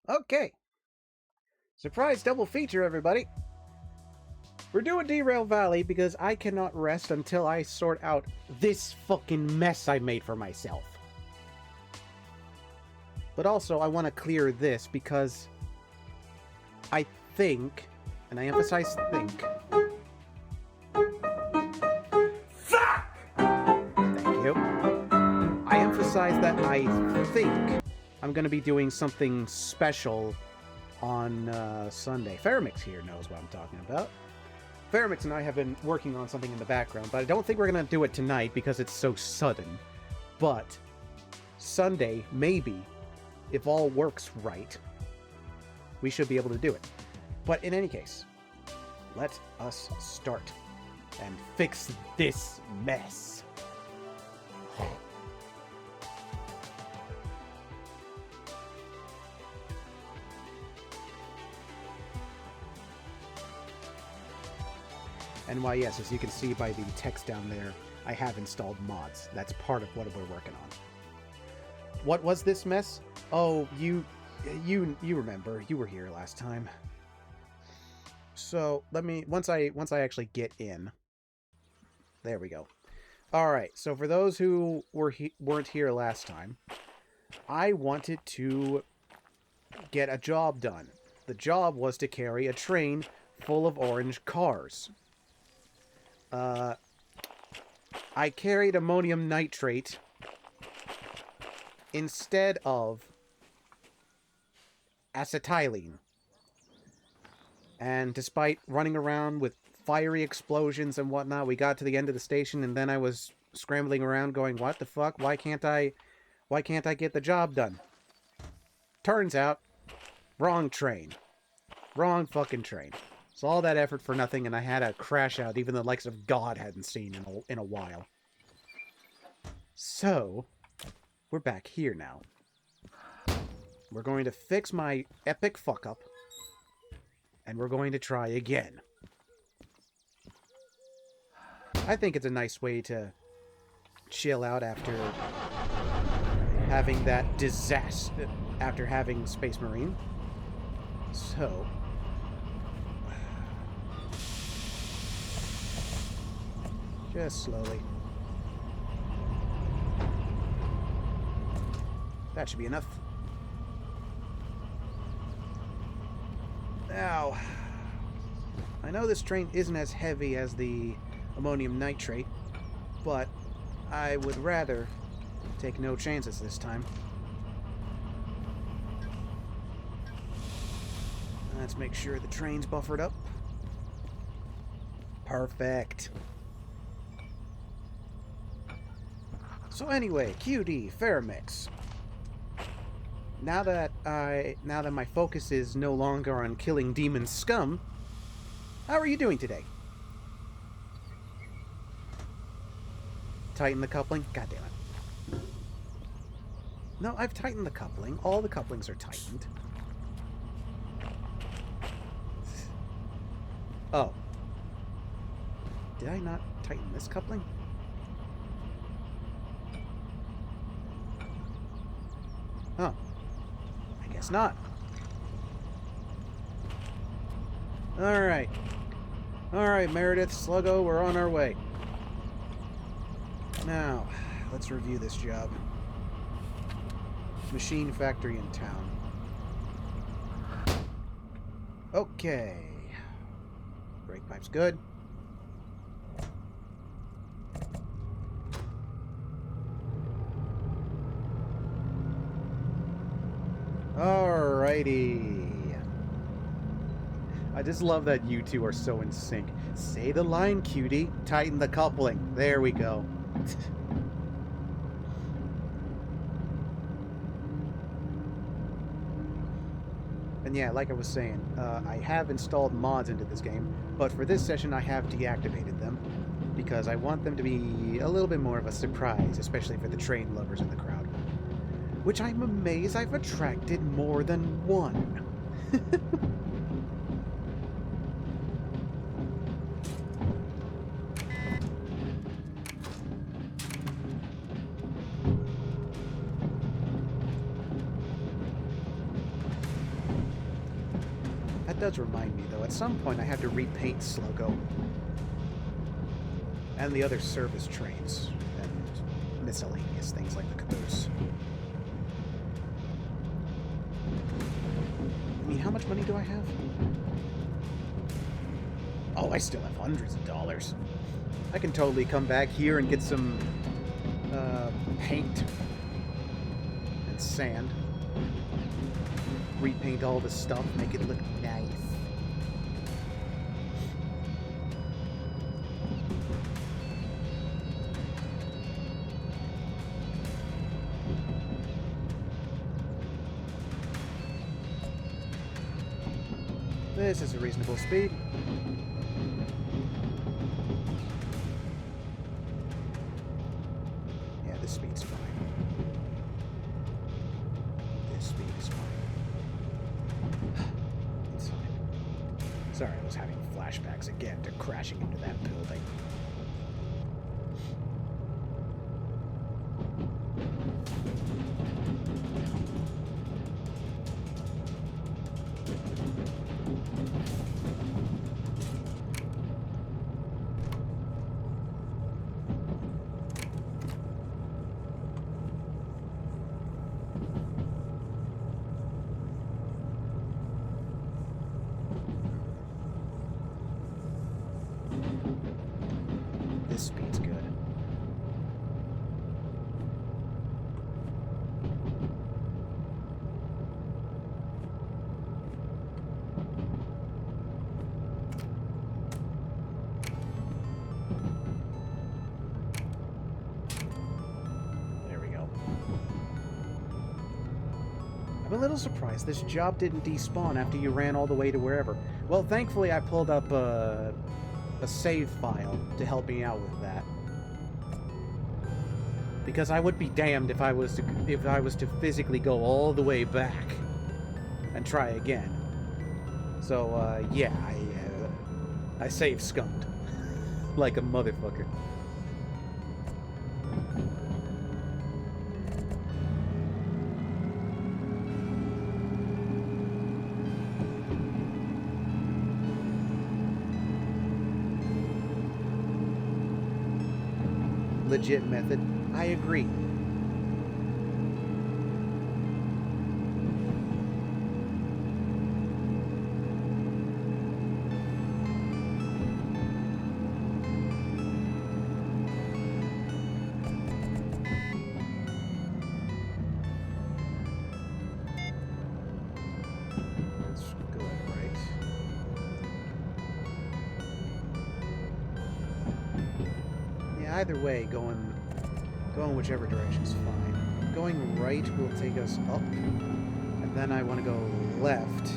Okay. Surprise double feature, everybody. We're doing Derail Valley because I cannot rest until I sort out this fucking mess I made for myself. But also, I want to clear this because I think, and I emphasize think... Fuck! Thank you. I emphasize that I think I'm going to be doing something special on Sunday. Faramix here knows what I'm talking about. Faramix and I have been working on something in the background, but I don't think we're going to do it tonight because it's so sudden. But Sunday, maybe, if all works right, we should be able to do it. But in any case, let us start and fix this mess. And why, yes, as you can see by the text down there, I have installed mods. That's part of what we're working on. What was this mess? Oh, you remember. You were here last time. So, let me... Once I actually get in... There we go. Alright, so for those who weren't here last time, I wanted to get a job done. The job was to carry a train full of orange cars. I carried ammonium nitrate instead of acetylene. And despite running around with fiery explosions and whatnot, we got to the end of the station, and then I was scrambling around going, what the fuck? Why can't I get the job done? Turns out, wrong train. Wrong fucking train. So all that effort for nothing, and I had a crash out even the likes of God hadn't seen in a while. So, we're back here now. We're going to fix my epic fuck-up, and we're going to try again. I think it's a nice way to chill out after having that disaster, after having Space Marine. So... just slowly. That should be enough. Now, I know this train isn't as heavy as the ammonium nitrate, but I would rather take no chances this time. Let's make sure the train's buffered up. Perfect. So anyway, QD, Faramix. Now that my focus is no longer on killing demon scum, how are you doing today? Tighten the coupling? God damn it. No, I've tightened the coupling. All the couplings are tightened. Oh. Did I not tighten this coupling? Oh. I guess not. Alright. Alright, Meredith, Sluggo, we're on our way. Now, let's review this job. Machine factory in town. Okay. Brake pipe's good. Alrighty. I just love that you two are so in sync. Say the line, cutie. Tighten the coupling. There we go. And yeah, like I was saying, I have installed mods into this game, but for this session I have deactivated them, because I want them to be a little bit more of a surprise, especially for the train lovers in the crowd. Which I'm amazed I've attracted more than one. That does remind me, though. At some point, I have to repaint Sluggo. And the other service trains. And miscellaneous things like the caboose. I mean, how much money do I have? Oh, I still have hundreds of dollars. I can totally come back here and get some paint and sand. Repaint all the stuff, make it look nice. This is a reasonable speed. Yeah, this speed's fine. This speed is fine. It's fine. Sorry, I was having flashbacks again to crashing into that building. This speed's good. There we go. I'm a little surprised this job didn't despawn after you ran all the way to wherever. Well, thankfully I pulled up a save file to help me out with that. Because I would be damned if I was to physically go all the way back and try again. So yeah, I save scummed like a motherfucker. Legit method. I agree. That's good, right? Yeah, either way, going whichever direction's fine. Going right will take us up, and then I want to go left.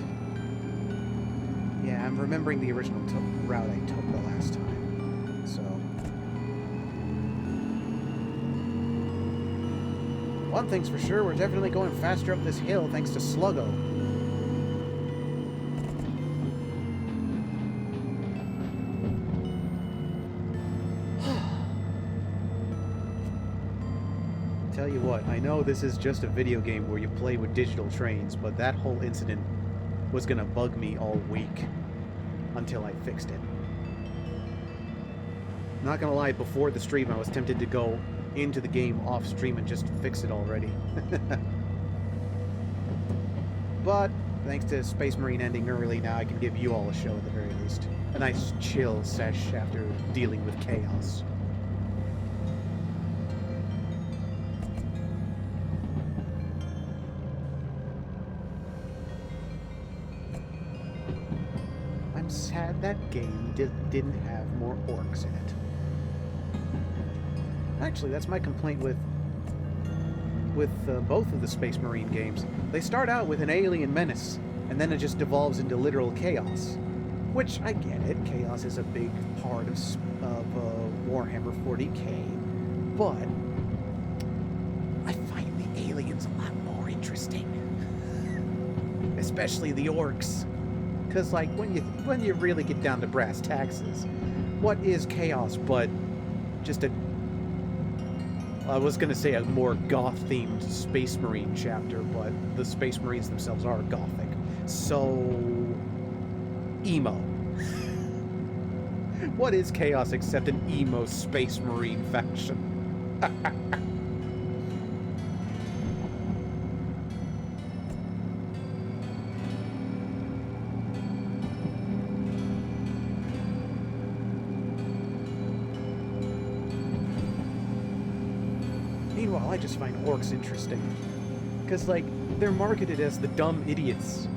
Yeah, I'm remembering the original route I took the last time, so... One thing's for sure, we're definitely going faster up this hill thanks to Sluggo. Tell you what, I know this is just a video game where you play with digital trains, but that whole incident was gonna bug me all week until I fixed it. Not gonna lie, before the stream I was tempted to go into the game off stream and just fix it already. But thanks to Space Marine ending early, now I can give you all a show at the very least. A nice chill sesh after dealing with chaos. Sad that game didn't have more orcs in it. Actually, that's my complaint with both of the Space Marine games. They start out with an alien menace, and then it just devolves into literal chaos. Which, I get it, chaos is a big part of Warhammer 40k, but I find the aliens a lot more interesting. Especially the orcs. Because, like, when you really get down to brass taxes, what is chaos but just I was going to say a more goth-themed Space Marine chapter, but the Space Marines themselves are gothic. So, emo. What is Chaos except an emo space marine faction? Meanwhile, I just find orcs interesting. Because, like, they're marketed as the dumb idiots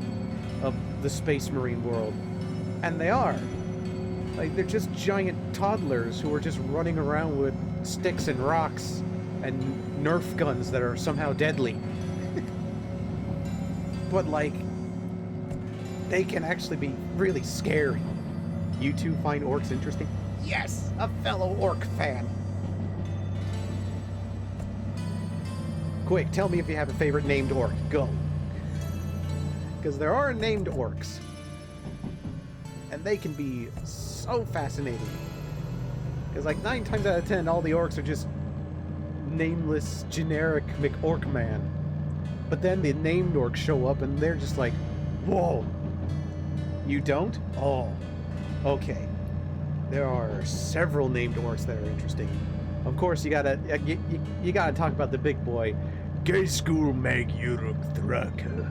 of the space marine world. And they are. Like, they're just giant toddlers who are just running around with sticks and rocks and Nerf guns that are somehow deadly. But, like, they can actually be really scary. You two find orcs interesting? Yes! A fellow orc fan! Quick, tell me if you have a favorite named orc. Go. Because there are named orcs. And they can be so fascinating. Because like 9 times out of 10, all the orcs are just nameless, generic McOrc man. But then the named orcs show up and they're just like, whoa. You don't? Oh. Okay. There are several named orcs that are interesting. Of course, you gotta talk about the big boy, Gayskull Magyuruk Thraka.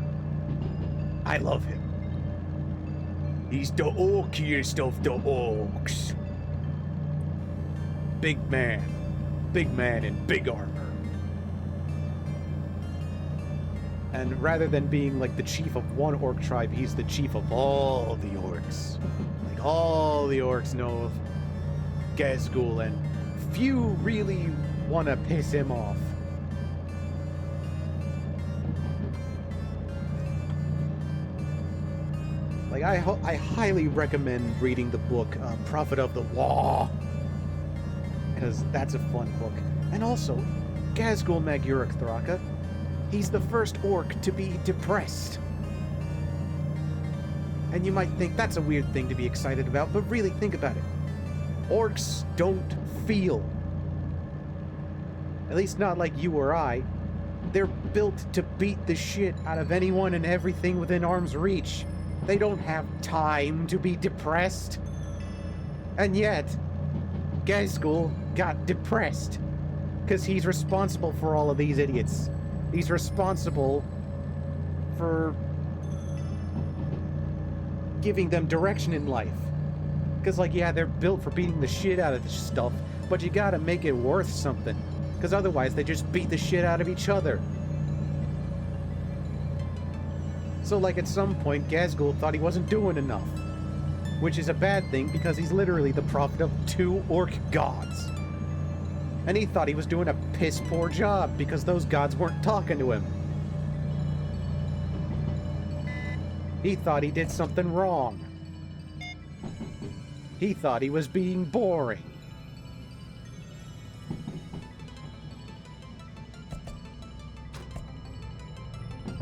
I love him. He's the orkiest of the orcs. Big man in big armor. And rather than being like the chief of one orc tribe, he's the chief of all the orcs. Like all the orcs know of Gayskull, and few really want to piss him off. Like, I highly recommend reading the book Prophet of the Law, because that's a fun book. And also, Gayskull Magyuruk Thraka, he's the first orc to be depressed. And you might think that's a weird thing to be excited about, but really think about it. Orcs don't feel. At least not like you or I. They're built to beat the shit out of anyone and everything within arm's reach. They don't have time to be depressed. And yet, Gayskull got depressed. Because he's responsible for all of these idiots. He's responsible for giving them direction in life. Because, like, yeah, they're built for beating the shit out of this stuff, but you gotta make it worth something. Because otherwise, they just beat the shit out of each other. So, like, at some point, Gayskull thought he wasn't doing enough. Which is a bad thing, because he's literally the prophet of 2 orc gods. And he thought he was doing a piss-poor job, because those gods weren't talking to him. He thought he did something wrong. He thought he was being boring.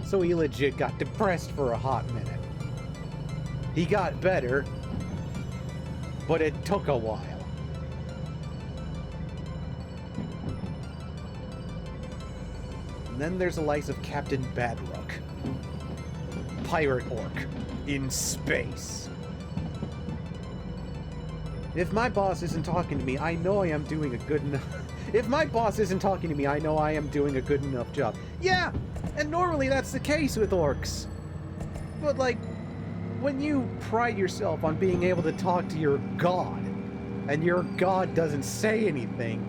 So he legit got depressed for a hot minute. He got better, but it took a while. And then there's the likes of Captain Badrock, pirate orc in space. If my boss isn't talking to me, I know I am doing a good enough... If my boss isn't talking to me, I know I am doing a good enough job. Yeah, and normally that's the case with orcs. But, like, when you pride yourself on being able to talk to your god, and your god doesn't say anything,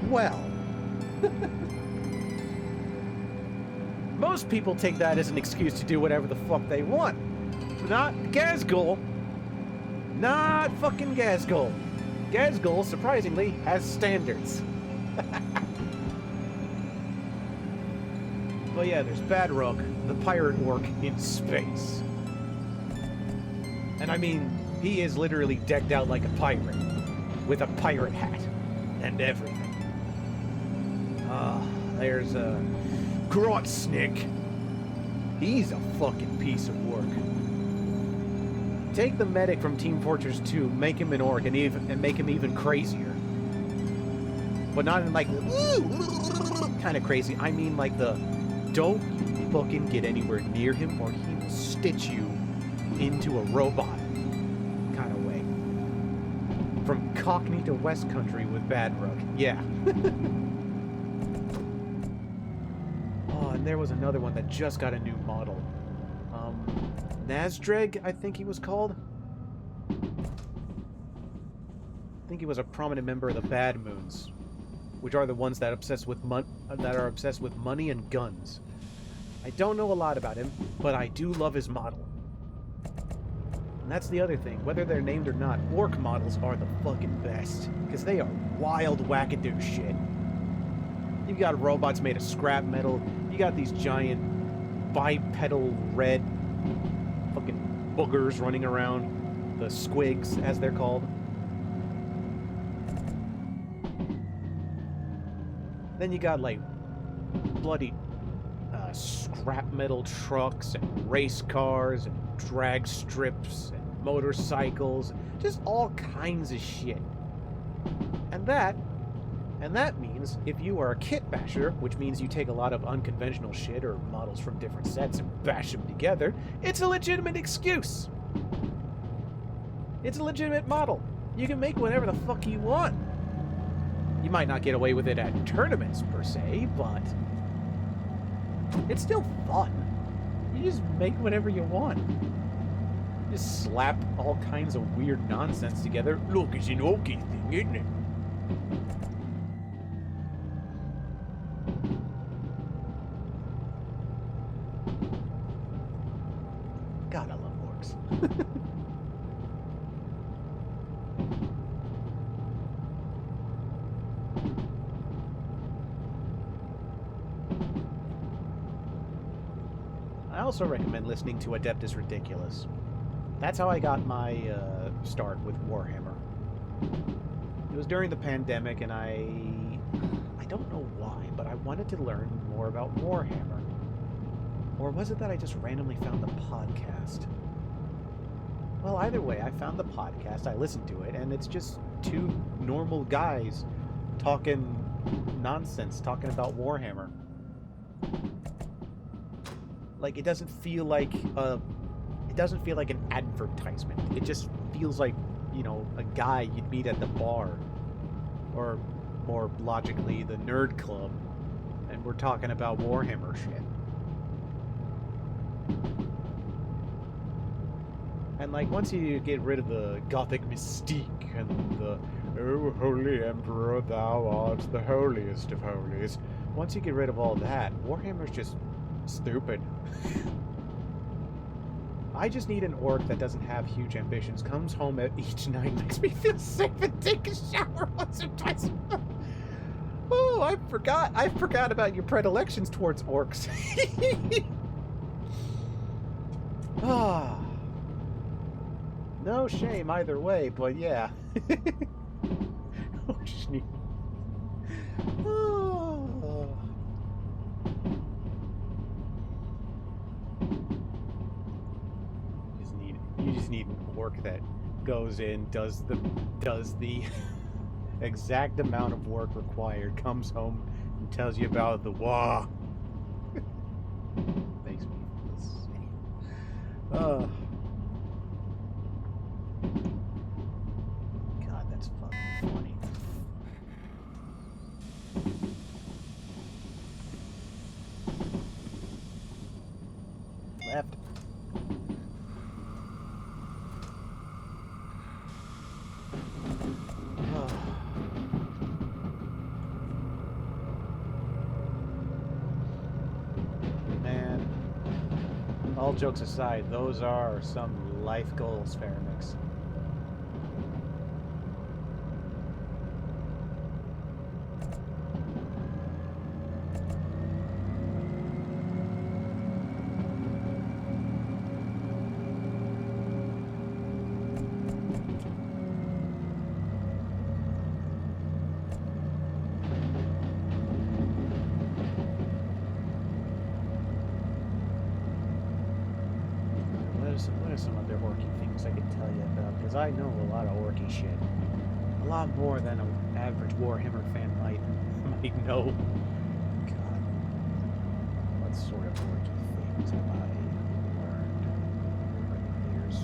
well... Most people take that as an excuse to do whatever the fuck they want. Not Gayskull. Not fucking Gayskull. Gayskull, surprisingly, has standards. But yeah, there's Badrock, the pirate orc in space. And I mean, he is literally decked out like a pirate, with a pirate hat and everything. There's Grotsnick. He's a fucking piece of work. Take the medic from Team Fortress 2, make him an orc, and make him even crazier. But not in like kind of crazy. I mean like the don't fucking get anywhere near him or he will stitch you into a robot kind of way. From Cockney to West Country with Bad Rook. Yeah. Oh, and there was another one that just got a new model. Nazdreg, I think he was called. I think he was a prominent member of the Bad Moons, which are the ones that are obsessed with money and guns. I don't know a lot about him, but I do love his model. And that's the other thing, whether they're named or not, orc models are the fucking best, because they are wild wackadoo shit. You got robots made of scrap metal, you got these giant bipedal red fucking boogers running around, the squigs as they're called. Then you got like bloody scrap metal trucks and race cars and drag strips and motorcycles, just all kinds of shit. And that means if you are a kit basher, which means you take a lot of unconventional shit or models from different sets and bash them together, it's a legitimate excuse. It's a legitimate model. You can make whatever the fuck you want. You might not get away with it at tournaments per se, but it's still fun. You just make whatever you want. Just slap all kinds of weird nonsense together. Look, it's an okay thing, isn't it? God, I love orcs. I also recommend listening to Adeptus Ridiculous. That's how I got my start with Warhammer. It was during the pandemic, and I don't know why, but I wanted to learn more about Warhammer. Or was it that I just randomly found the podcast? Well, either way, I found the podcast, I listened to it, and it's just two normal guys talking nonsense, talking about Warhammer. Like, it doesn't feel like an advertisement. It just feels like, you know, a guy you'd meet at the bar, or more logically, the nerd club, and we're talking about Warhammer shit. And like, once you get rid of the gothic mystique and the "Oh, holy emperor, thou art the holiest of holies," once you get rid of all that, Warhammer's just stupid. I just need an orc that doesn't have huge ambitions, comes home each night, makes me feel safe, and take a shower once or twice a month. Oh, I forgot about your predilections towards orcs. Ah. No shame either way, but yeah. Oh, shit. Oh. You just need an orc that goes in, does the exact amount of work required, comes home and tells you about the war. Makes me feel sick. God, that's fucking funny. Left. Man, all jokes aside, those are some life goals, Faramix. What are some other orky things I could tell you about? Because I know a lot of orky shit. A lot more than an average Warhammer fan might know. God. What sort of orky things have I learned over the years?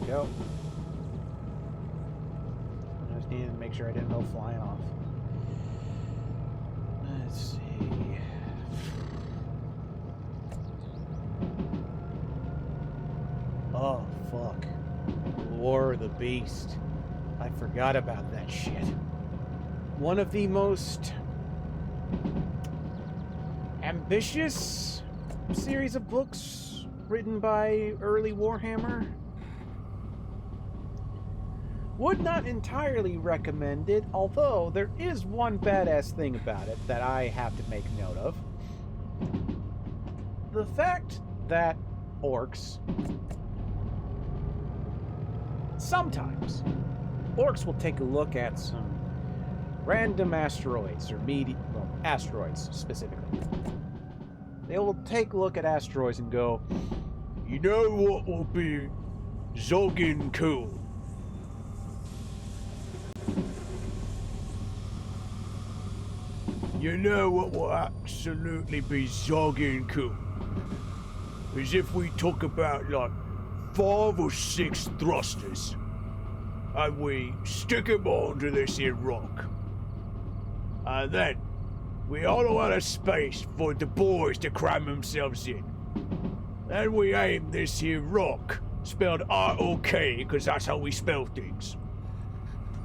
go. I just needed to make sure I didn't go flying off. Let's see. Oh, fuck. War of the Beast. I forgot about that shit. One of the most ambitious series of books written by early Warhammer. Would not entirely recommend it, although there is one badass thing about it that I have to make note of. The fact that orcs, sometimes, orcs will take a look at some random asteroids, or asteroids specifically. They will take a look at asteroids and go, you know what will be zogging cool? You know what will absolutely be zogging cool? Is if we talk about like 5 or 6 thrusters and we stick them onto this here rock. And then we all out of space for the boys to cram themselves in. Then we aim this here rock, spelled R-O-K, because that's how we spell things.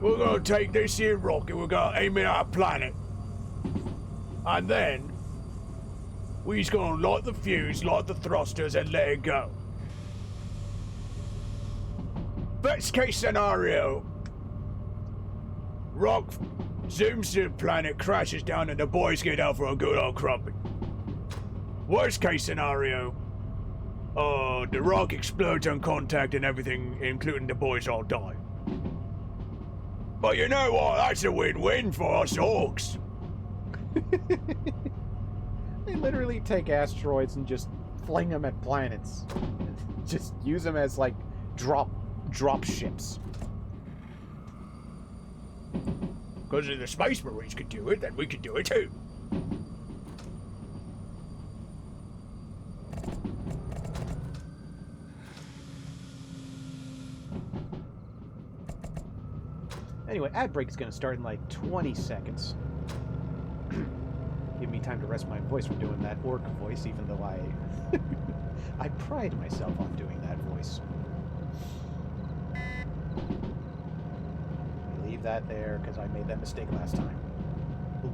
We're gonna take this here rock and we're gonna aim it at our planet. And then we's gonna light the fuse, light the thrusters, and let it go. Best case scenario, rock zooms to the planet, crashes down, and the boys get out for a good old crumpet. Worst case scenario, the rock explodes on contact and everything, including the boys, all die. But you know what? That's a win-win for us orcs. They literally take asteroids and just fling them at planets. Just use them as, like, drop ships. Because if the Space Marines could do it, then we could do it too. Anyway, ad break is going to start in like 20 seconds. Give me time to rest my voice from doing that orc voice, even though I pride myself on doing that voice. Leave that there, because I made that mistake last time. Ooh.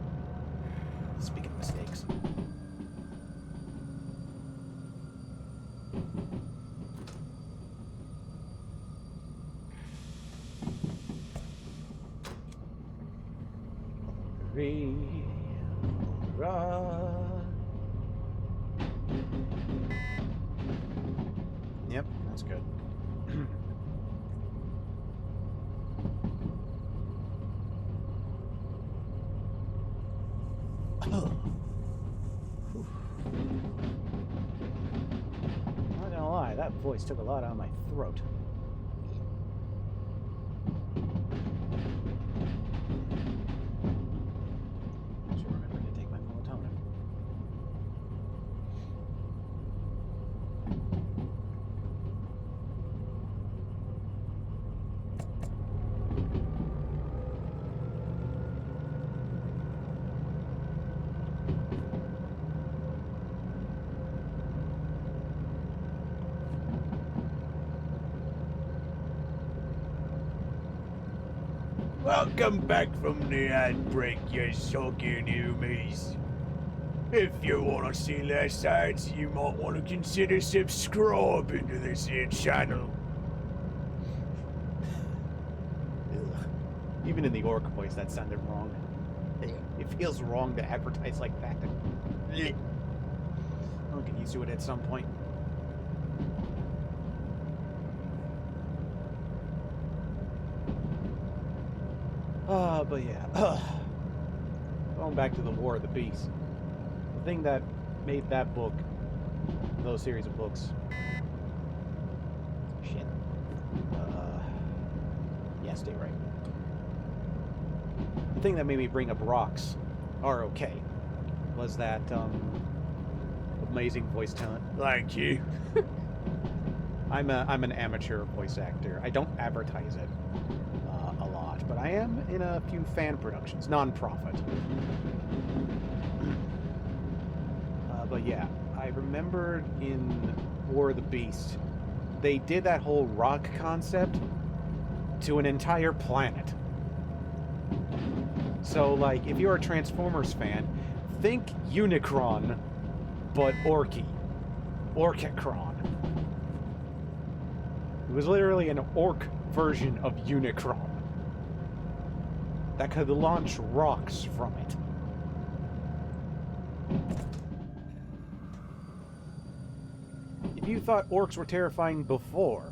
Speaking of mistakes. Yep, that's good. Not gonna lie, that voice took a lot out of my throat. I should remember to take my melatonin. Welcome back from the ad break, you soggy newbies. If you want to see less ads, you might want to consider subscribing to this here channel. Even in the orc voice, that sounded wrong. It feels wrong to advertise like that. I'll get used to it at some point. But yeah, going back to the War of the Beast, the thing that made that book, those series of books, shit, yeah, stay right. The thing that made me bring up rocks, R-O-K, was that, amazing voice talent. Thank you. I'm an amateur voice actor. I don't advertise it a lot, but I am in a few fan productions, non-profit. But yeah, I remembered in War of the Beast, they did that whole rock concept to an entire planet. So, like, if you're a Transformers fan, think Unicron, but Orky. Orchicron. It was literally an orc version of Unicron that could launch rocks from it. If you thought orcs were terrifying before,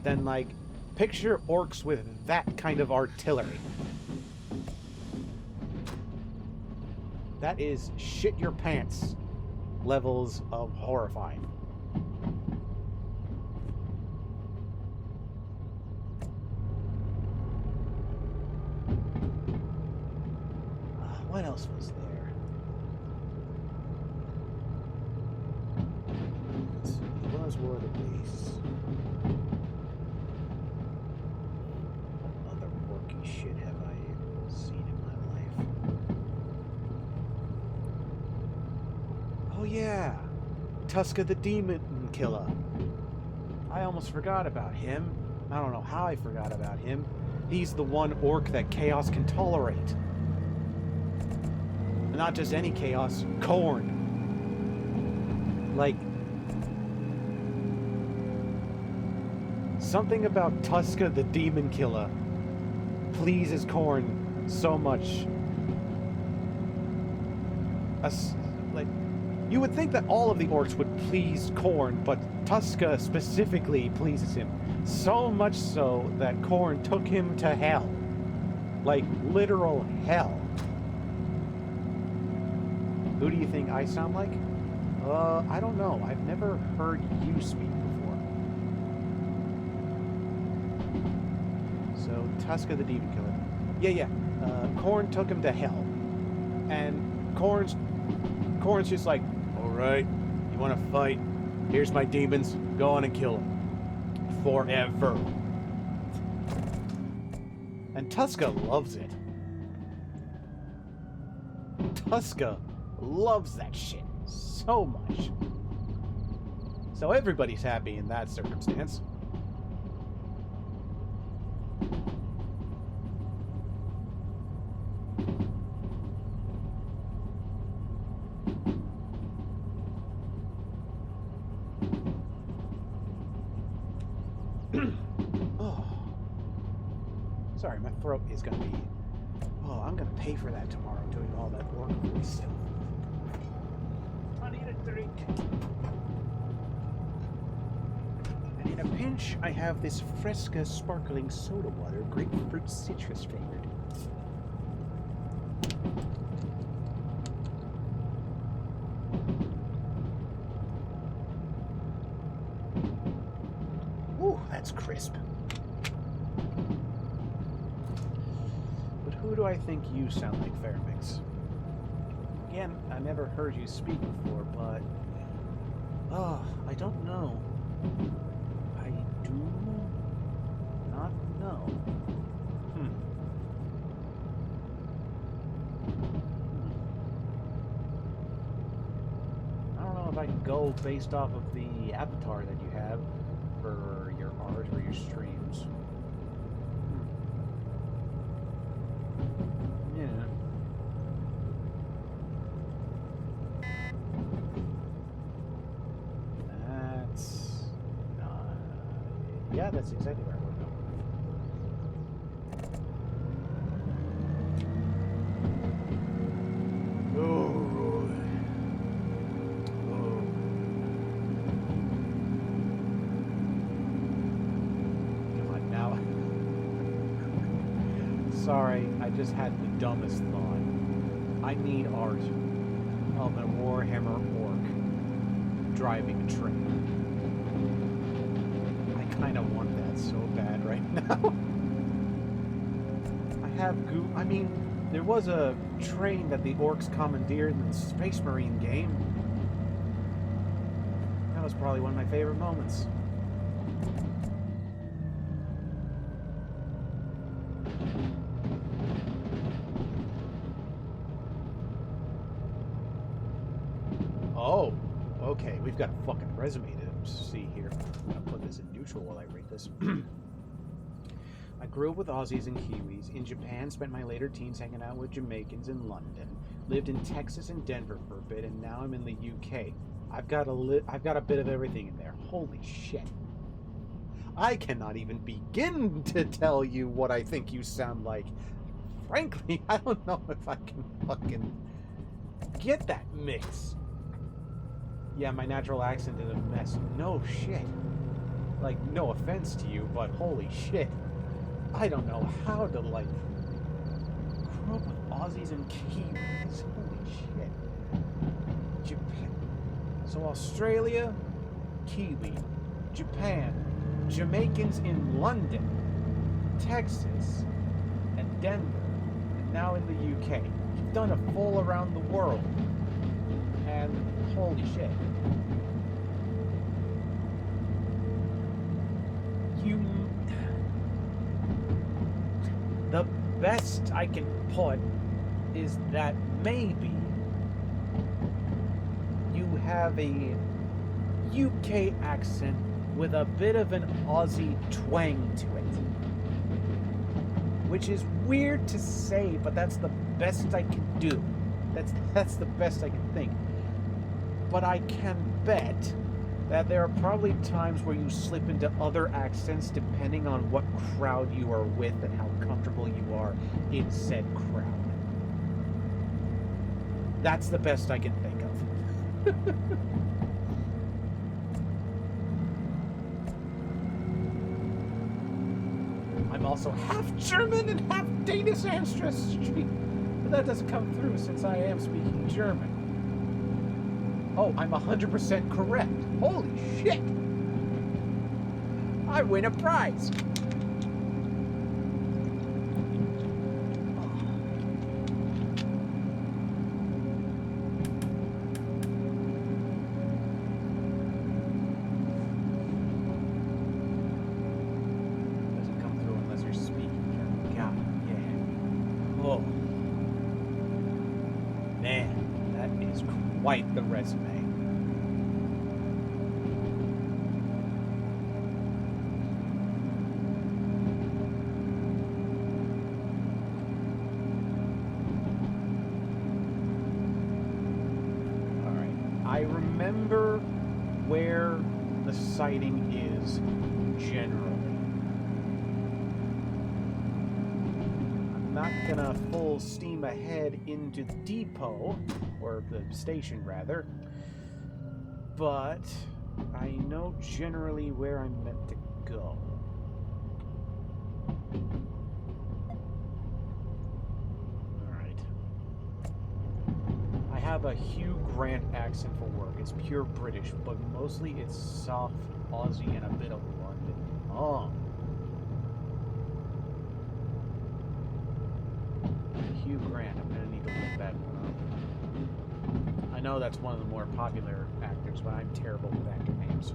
then, like, picture orcs with that kind of artillery. That is shit your pants levels of horrifying. What else was there? Let's see. What was War of the Beasts? What other orky shit have I seen in my life? Oh yeah, Tuska the Demon Killer. I almost forgot about him. I don't know how I forgot about him. He's the one orc that Chaos can tolerate. Not just any Chaos, Korn. Like, something about Tuska the Demon Killer pleases Korn so much. Like, you would think that all of the orcs would please Korn, but Tuska specifically pleases him. So much so that Korn took him to hell. Like, literal hell. Who do you think I sound like? I don't know. I've never heard you speak before. So, Tuska the Demon Killer. Yeah. Korn took him to hell. And Korn's just like, alright, you want to fight? Here's my demons. Go on and kill them. Forever. And Tuska loves it. Tuska loves that shit so much. So everybody's happy in that circumstance. Oh. Sorry, my throat is gonna be... Oh, I'm gonna pay for that tomorrow, doing all that work voice stuff. I need a drink. And in a pinch, I have this Fresca sparkling soda water, grapefruit citrus flavored. Ooh, that's crisp. But who do I think you sound like, Fairmix? Again, I never heard you speak before, but... Oh, I don't know. I do not know. I don't know if I can go based off of the avatar that you have for your art or your streams. Yeah. Yeah, that's exactly where I want to go. Oh. Come on, now. Sorry, I just had the dumbest thought. I need art of a Warhammer orc driving a train. I kind of want that so bad right now. I mean, there was a train that the orcs commandeered in the Space Marine game. That was probably one of my favorite moments. Oh, okay. We've got a fucking resume to see here. I'm gonna put this in neutral while I read this. I grew up with Aussies and Kiwis. In Japan, spent my later teens hanging out with Jamaicans in London. Lived in Texas and Denver for a bit, and now I'm in the UK. I've got a bit of everything in there. Holy shit. I cannot even begin to tell you what I think you sound like. Frankly, I don't know if I can fucking get that mix. Yeah, my natural accent is a mess. No shit. Like, no offense to you, but holy shit. I don't know how to, like, grow up with Aussies and Kiwis. Holy shit. Japan. So Australia, Kiwi. Japan. Jamaicans in London. Texas. And Denver. And now in the UK. You've done a full around the world. And holy shit. The best I can put is that maybe you have a UK accent with a bit of an Aussie twang to it. Which is weird to say, but that's the best I can do. That's the best I can think. But I can bet that there are probably times where you slip into other accents depending on what crowd you are with and how comfortable you are in said crowd. That's the best I can think of. I'm also half German and half Danish ancestry, but that doesn't come through since I am speaking German. Oh, I'm 100% correct. Holy shit! I win a prize! Doesn't come through unless you're speaking German. God, yeah. Oh. Man, that is quite the resume. I remember where the sighting is generally. I'm not gonna full steam ahead into the depot, or the station rather, but I know generally where I'm meant to go. I have a Hugh Grant accent for work. It's pure British, but mostly it's soft Aussie and a bit of London. Oh. Hugh Grant. I'm gonna need to look that one up. I know that's one of the more popular actors, but I'm terrible with actor names.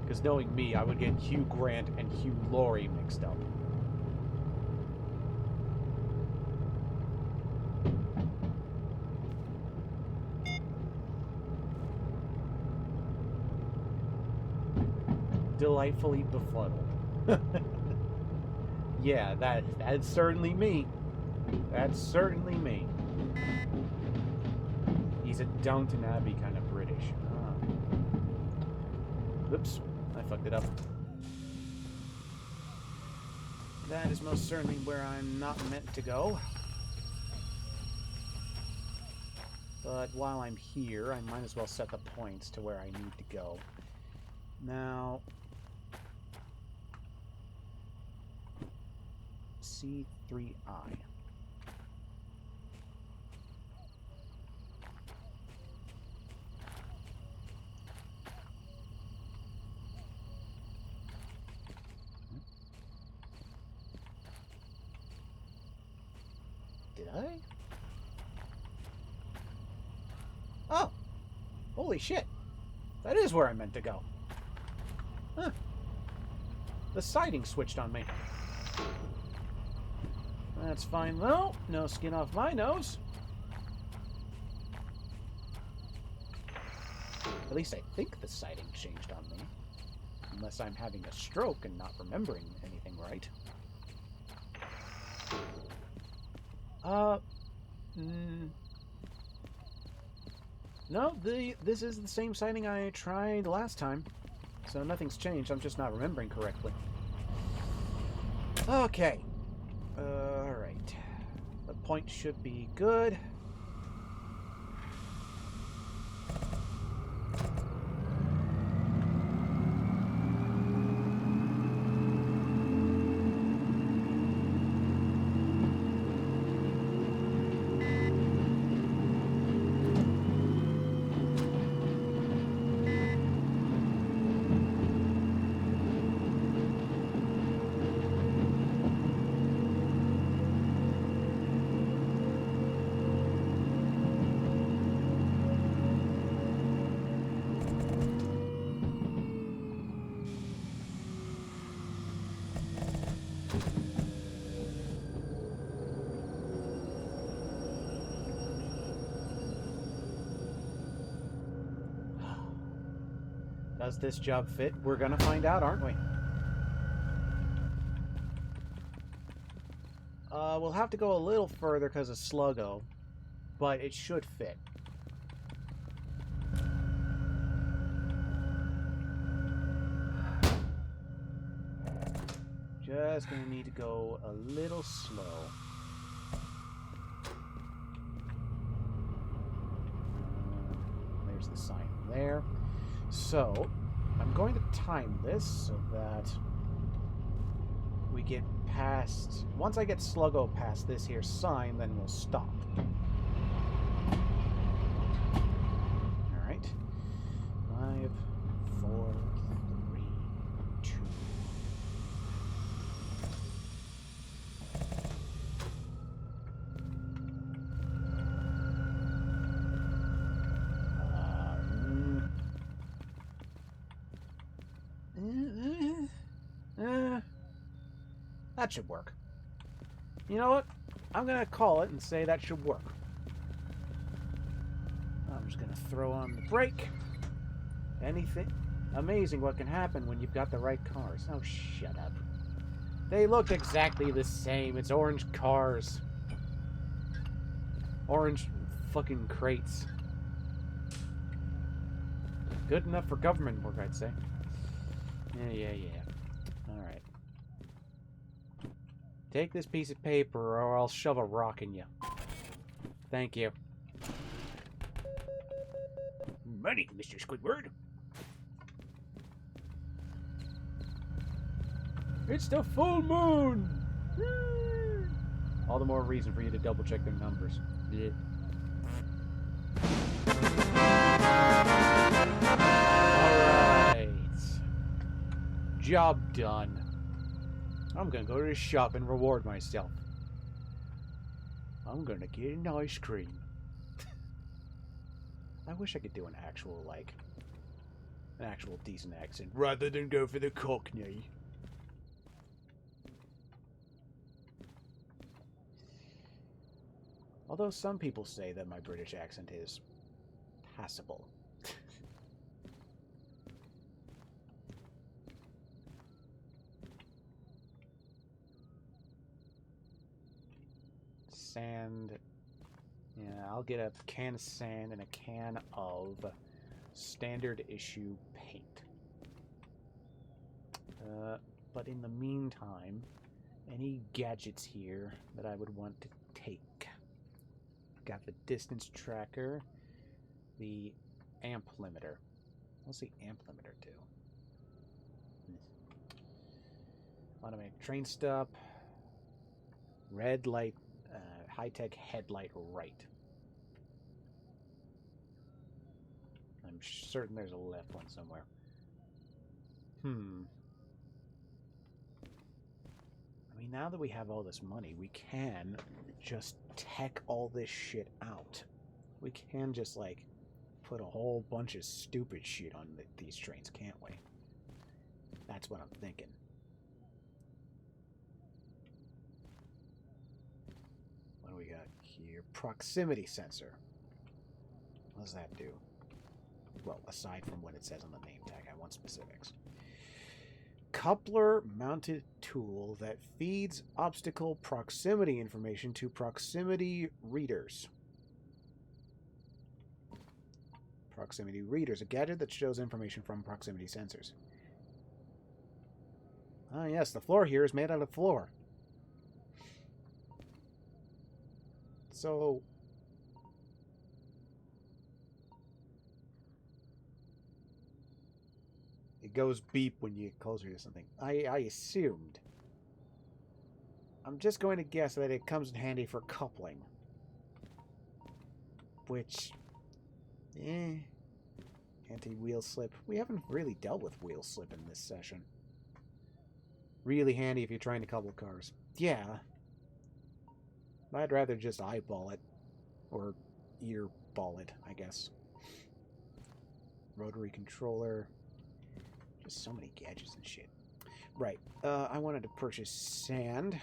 Because knowing me, I would get Hugh Grant and Hugh Laurie mixed up. Delightfully befuddled. Yeah, that's certainly me. That's certainly me. He's a Downton Abbey kind of British. Whoops, I fucked it up. That is most certainly where I'm not meant to go. But while I'm here, I might as well set the points to where I need to go. Now, C3I. Did I? Holy shit! That is where I meant to go. Huh. The siding switched on me. That's fine though. No skin off my nose. At least I think the siding changed on me. Unless I'm having a stroke and not remembering anything right. No, this is the same siding I tried last time. So nothing's changed, I'm just not remembering correctly. Okay. Alright. The point should be good. Does this job fit? We're gonna find out, aren't we? We'll have to go a little further because of Sluggo, but it should fit. Just gonna need to go a little slow. There's the sign there. So, I'm going to time this so that we get past... Once I get Sluggo past this here sign, then we'll stop. Alright. 5, 4, 3, 2... that should work. You know what? I'm going to call it and say that should work. I'm just going to throw on the brake. Anything. Amazing what can happen when you've got the right cars. Oh, shut up. They look exactly the same. It's orange cars. Orange fucking crates. Good enough for government work, I'd say. Yeah. Alright. Take this piece of paper or I'll shove a rock in you. Thank you. Money, Mr. Squidward. It's the full moon! All the more reason for you to double check their numbers. Yeah. Alright. Job done. I'm gonna go to the shop and reward myself. I'm gonna get an ice cream. I wish I could do an actual decent accent, rather than go for the Cockney. Although some people say that my British accent is passable. Sand. Yeah, I'll get a can of sand and a can of standard issue paint. But in the meantime, any gadgets here that I would want to take? Got the distance tracker, the amp limiter. What's the amp limiter do? Automatic train stop, red light, high-tech headlight right. I'm certain there's a left one somewhere. I mean, now that we have all this money, we can just tech all this shit out. We can just, like, put a whole bunch of stupid shit on these trains, can't we? That's what I'm thinking. What do we got here? Proximity sensor. What does that do? Well, aside from what it says on the name tag, I want specifics. Coupler mounted tool that feeds obstacle proximity information to proximity readers. Proximity readers, a gadget that shows information from proximity sensors. Ah, yes, the floor here is made out of floor. So, it goes beep when you get closer to something. I assumed. I'm just going to guess that it comes in handy for coupling. Which, anti-wheel slip. We haven't really dealt with wheel slip in this session. Really handy if you're trying to couple cars. Yeah. I'd rather just eyeball it. Or earball it, I guess. Rotary controller. Just so many gadgets and shit. Right. I wanted to purchase sand.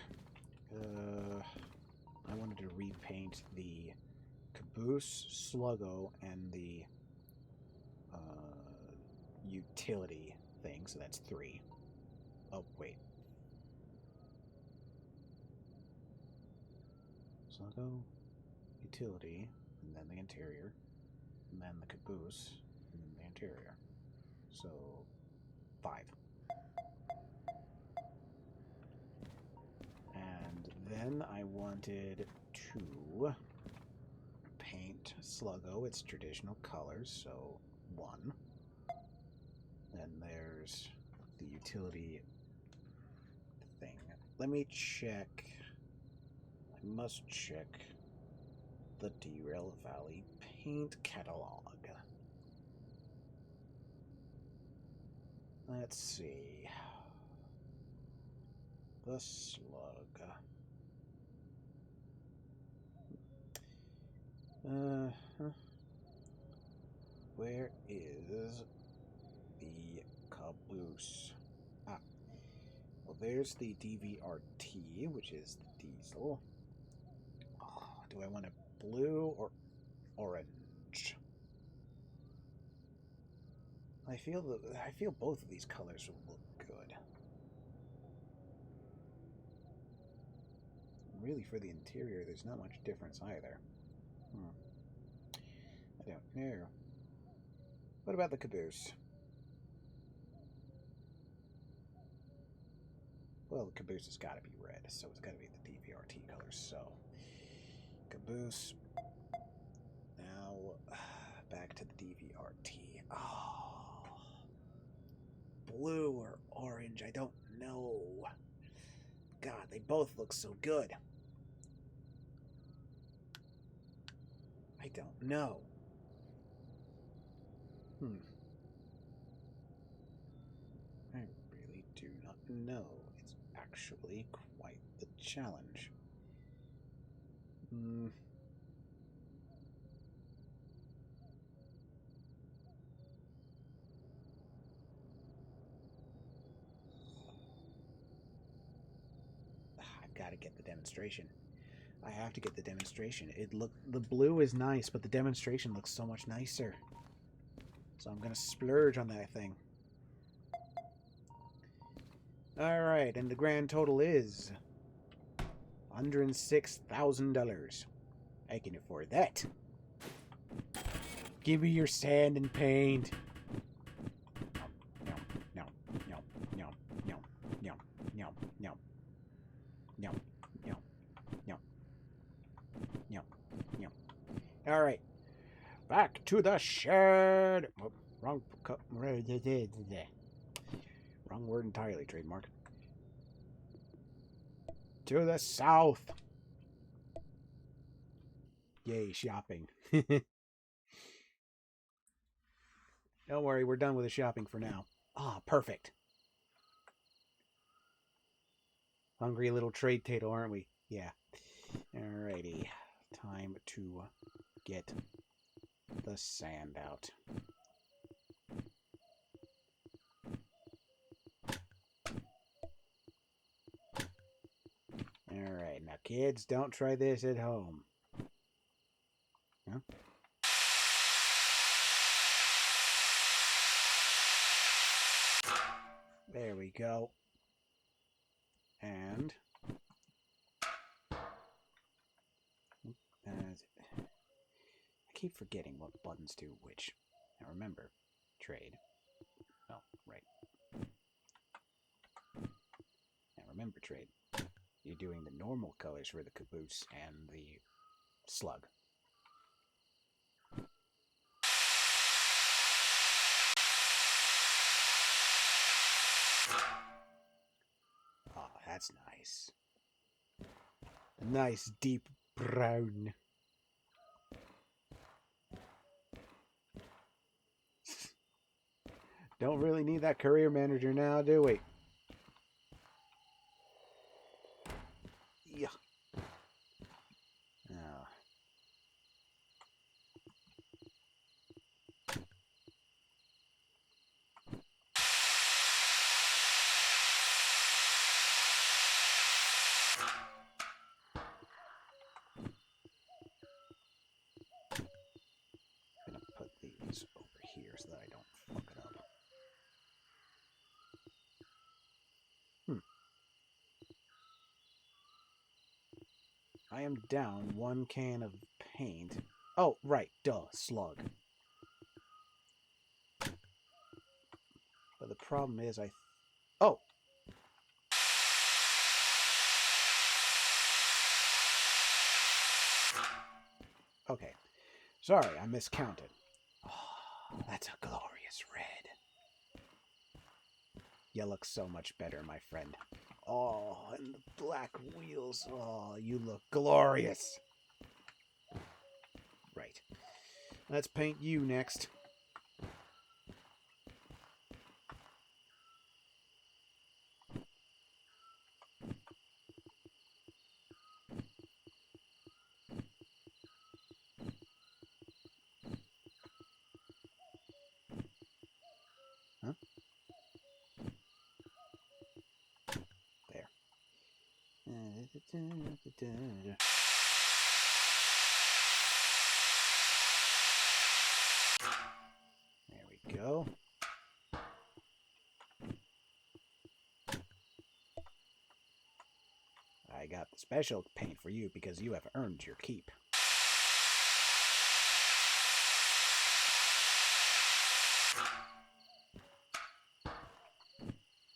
I wanted to repaint the caboose, sluggo, and the utility thing, so that's 3. Oh, wait. Sluggo, utility, and then the interior, and then the caboose, and then the interior. So, 5. And then I wanted to paint Sluggo its traditional colors, so 1. Then there's the utility thing. Let me check. I must check the Derail Valley paint catalog. Let's see. The slug. Where is the caboose? Ah. Well, there's the DVRT, which is the diesel. Oh, do I want a blue or orange? I feel both of these colors will look good. Really, for the interior, there's not much difference either. I don't know. What about the caboose? Well, the caboose has got to be red, so it's got to be the DVRT colors. So, caboose. Now, back to the DVRT. Oh, blue or orange, I don't know. God, they both look so good. I don't know. I really do not know. It's actually quite the challenge. I've got to get the demonstration. I have to get the demonstration. The blue is nice, but the demonstration looks so much nicer. So I'm gonna splurge on that thing. Alright, and the grand total is $106,000. I can afford that. Give me your sand and paint. No. Alright. Back to the shed. Oh, wrong word entirely, trademark. To the south. Yay, shopping. Don't worry, we're done with the shopping for now. Ah, perfect. Hungry little trade tato, aren't we? Yeah. Alrighty. Time to get the sand out. Alright, now kids, don't try this at home. Huh? There we go. And I keep forgetting what buttons do which. Now remember, trade. Oh, right. Now remember, trade. You're doing the normal colors for the caboose and the slug. Oh, that's nice. A nice deep brown. Don't really need that career manager now, do we? Yeah. Oh. I'm gonna put these over here so that I don't fuck it up. I am down 1 can of paint. Oh, right, duh, slug. But the problem is oh! Okay. Sorry, I miscounted. Oh, that's a glorious red. You look so much better, my friend. Oh, and the black wheels. Oh, you look glorious. Right. Let's paint you next. Huh? There. There we go. I got the special paint for you because you have earned your keep.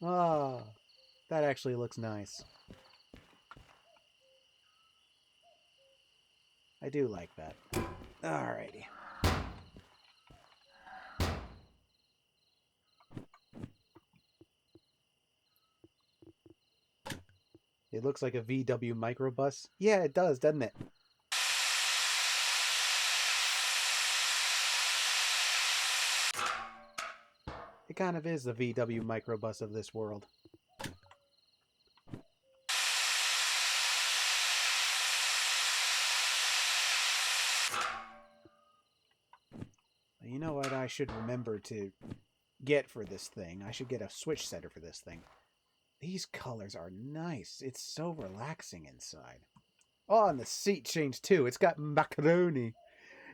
Ah, that actually looks nice. I do like that. Alrighty. It looks like a VW microbus. Yeah, it does, doesn't it? It kind of is the VW microbus of this world. You know what I should remember to get for this thing? I should get a switch setter for this thing. These colors are nice. It's so relaxing inside. Oh, and the seat changed too. It's got macaroni.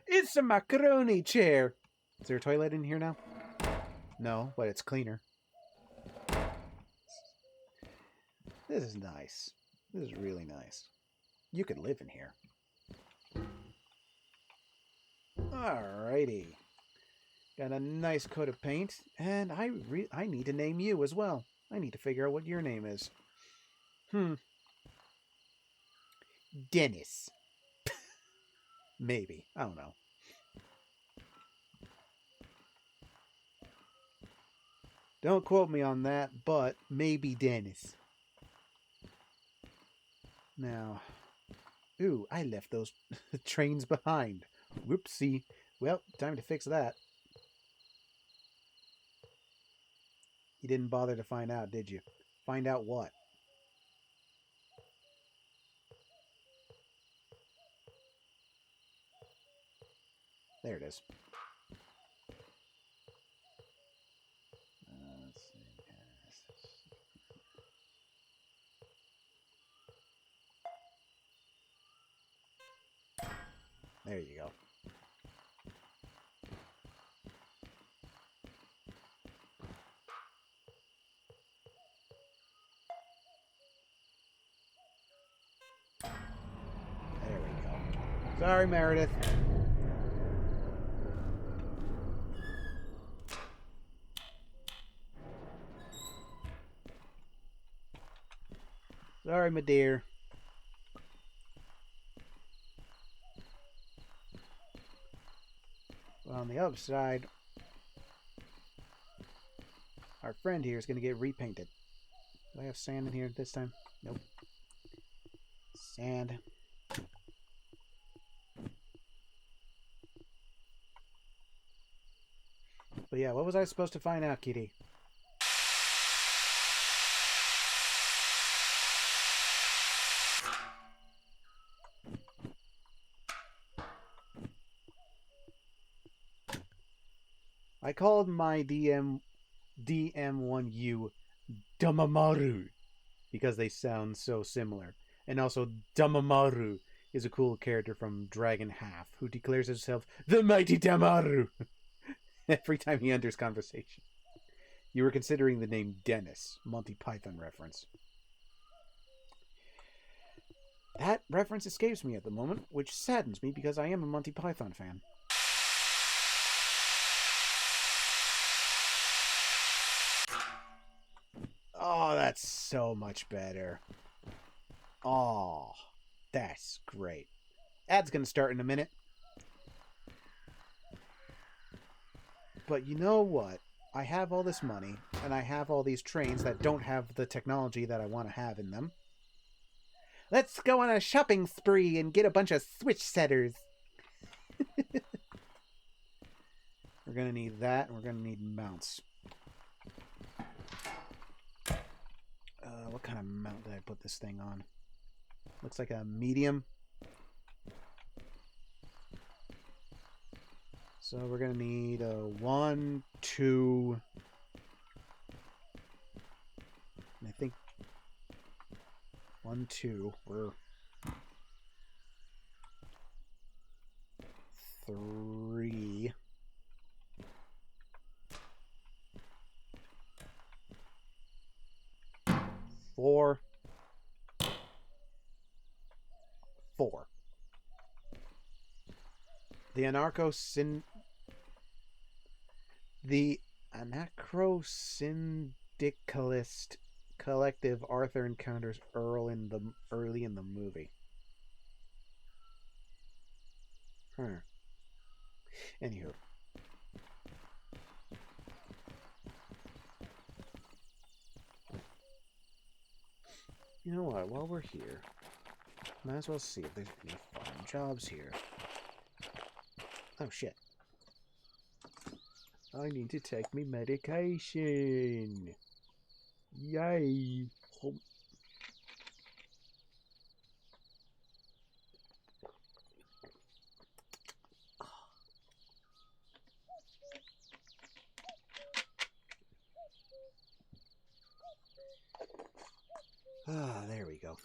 It's a macaroni chair. Is there a toilet in here now? No, but it's cleaner. This is nice. This is really nice. You could live in here. Alrighty. Got a nice coat of paint, and I need to name you as well. I need to figure out what your name is. Dennis. Maybe. I don't know. Don't quote me on that, but maybe Dennis. Now, ooh, I left those trains behind. Whoopsie. Well, time to fix that. You didn't bother to find out, did you? Find out what? There it is. Let's see. There you go. There we go. Sorry, Meredith. Sorry, my dear. Well, on the other side, our friend here is going to get repainted. Do I have sand in here this time? Nope. Sand. But yeah, what was I supposed to find out, Kitty? I called my DM1U Damamaru because they sound so similar. And also, Damamaru is a cool character from Dragon Half who declares himself the Mighty Damaru every time he enters conversation. You were considering the name Dennis, Monty Python reference. That reference escapes me at the moment, which saddens me because I am a Monty Python fan. Oh, that's so much better. Oh, that's great. Ad's gonna start in a minute. But you know what? I have all this money, and I have all these trains that don't have the technology that I want to have in them. Let's go on a shopping spree and get a bunch of switch setters. We're gonna need that, and we're gonna need mounts. What kind of mount did I put this thing on? Looks like a medium. So we're going to need a 1, 2... I think 1, 2. We're 3... 4. 4. The anarcho-syndicalist collective Arthur encounters early in the movie. Anywho. You know what? While we're here, might as well see if there's any fun jobs here. Oh, shit. I need to take me medication. Yay. Oh. Ah, there we go.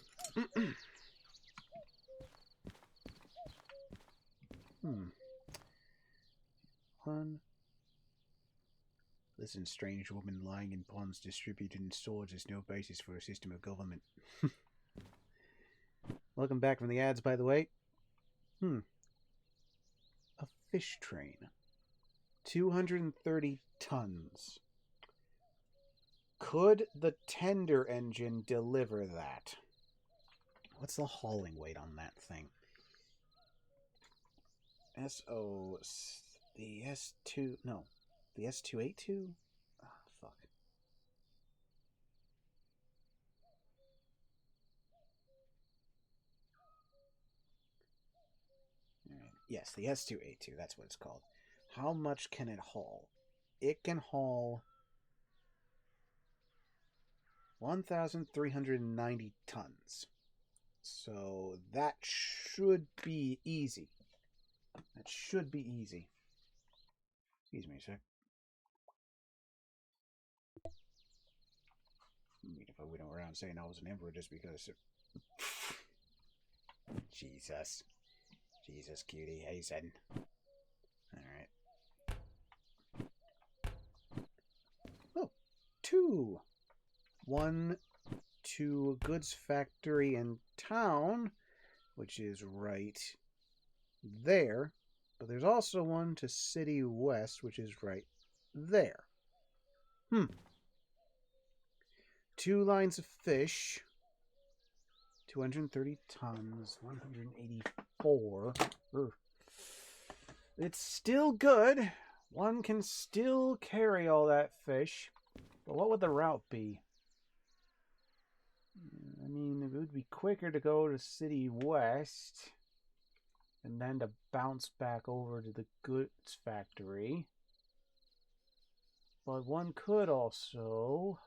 Listen, strange woman lying in ponds distributed in swords is no basis for a system of government. Welcome back from the ads, by the way. A fish train. 230 tons. Could the tender engine deliver that? What's the hauling weight on that thing? The S2... No. The S282? Ah, fuck. Alright. Yes, the S282, that's what it's called. How much can it haul? It can haul 1,390 tons. So that should be easy. That should be easy. Excuse me a sec. I mean, if I went around saying I was an emperor just because... Jesus. Jesus, cutie. Hasten. Alright. Oh, 2. 1 to a goods factory in town, which is right there. But there's also one to City West, which is right there. 2 lines of fish. 230 tons. 184. Ugh. It's still good. One can still carry all that fish. But what would the route be? I mean, it would be quicker to go to City West and then to bounce back over to the goods factory. But one could also...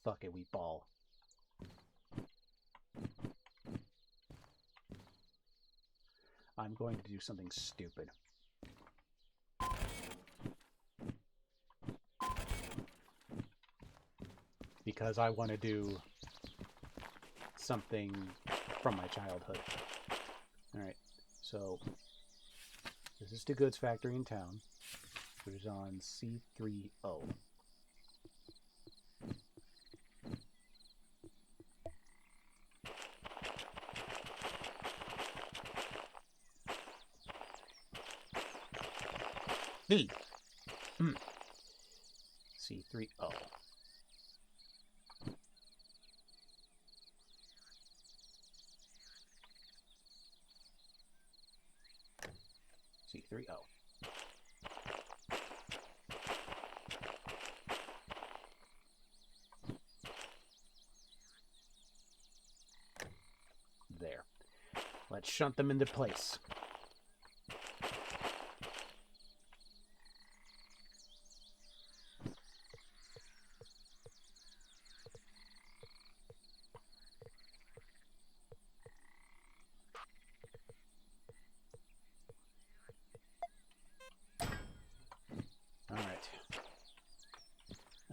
Fuck it, we ball. I'm going to do something stupid. Because I want to do something from my childhood. Alright, so this is the goods factory in town, which is on C30. C30. C30. There. Let's shunt them into place.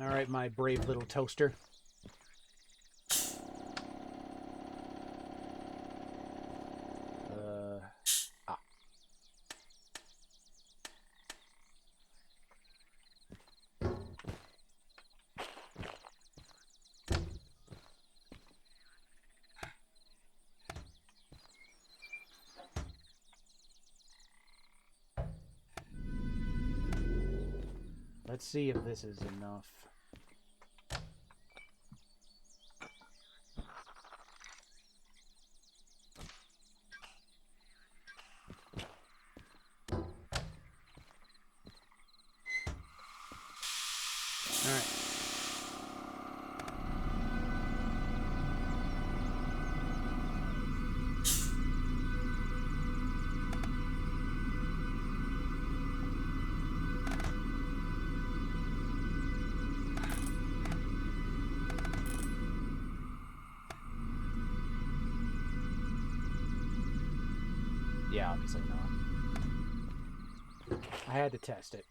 Alright, my brave little toaster. Let's see if this is enough. Yeah, obviously not. I had to test it.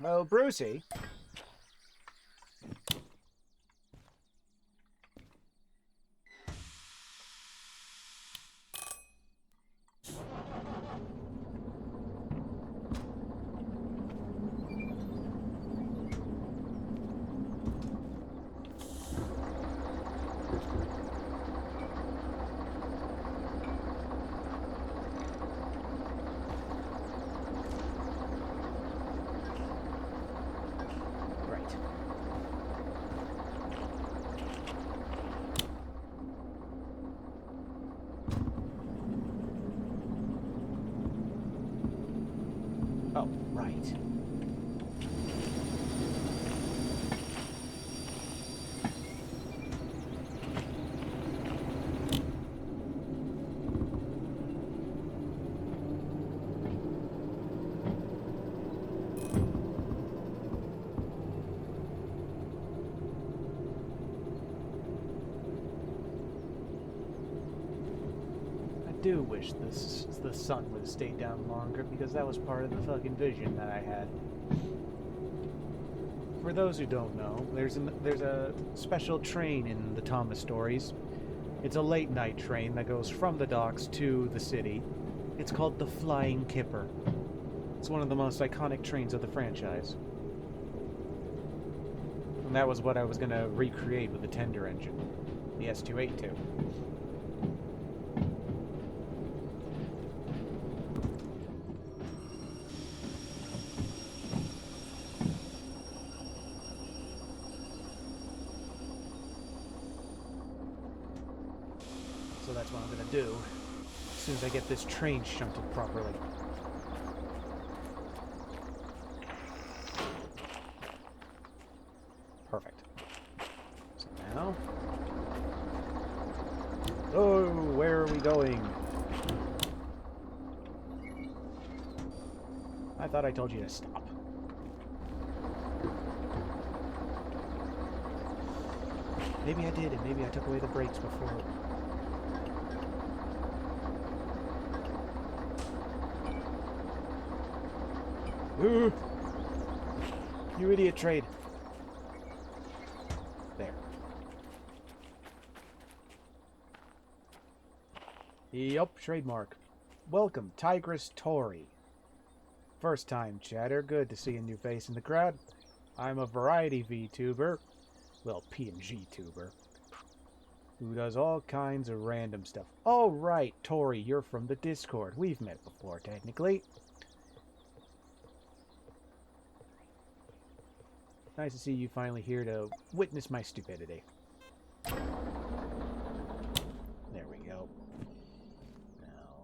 Oh, Brucey. do wish the sun would have stayed down longer, because that was part of the fucking vision that I had. For those who don't know, there's a special train in the Thomas stories. It's a late night train that goes from the docks to the city. It's called the Flying Kipper. It's one of the most iconic trains of the franchise. And that was what I was going to recreate with the tender engine, the S282. So that's what I'm going to do as soon as I get this train shunted properly. Perfect. So now... Oh, where are we going? I thought I told you to stop. Maybe I did, and maybe I took away the brakes before. Ooh! You idiot, trade. There. Yup, trademark. Welcome, Tigress Tori. First time chatter, good to see a new face in the crowd. I'm a variety VTuber, well, PNG tuber, who does all kinds of random stuff. Oh right, Tori, you're from the Discord. We've met before, technically. Nice to see you finally here to witness my stupidity. There we go. Now,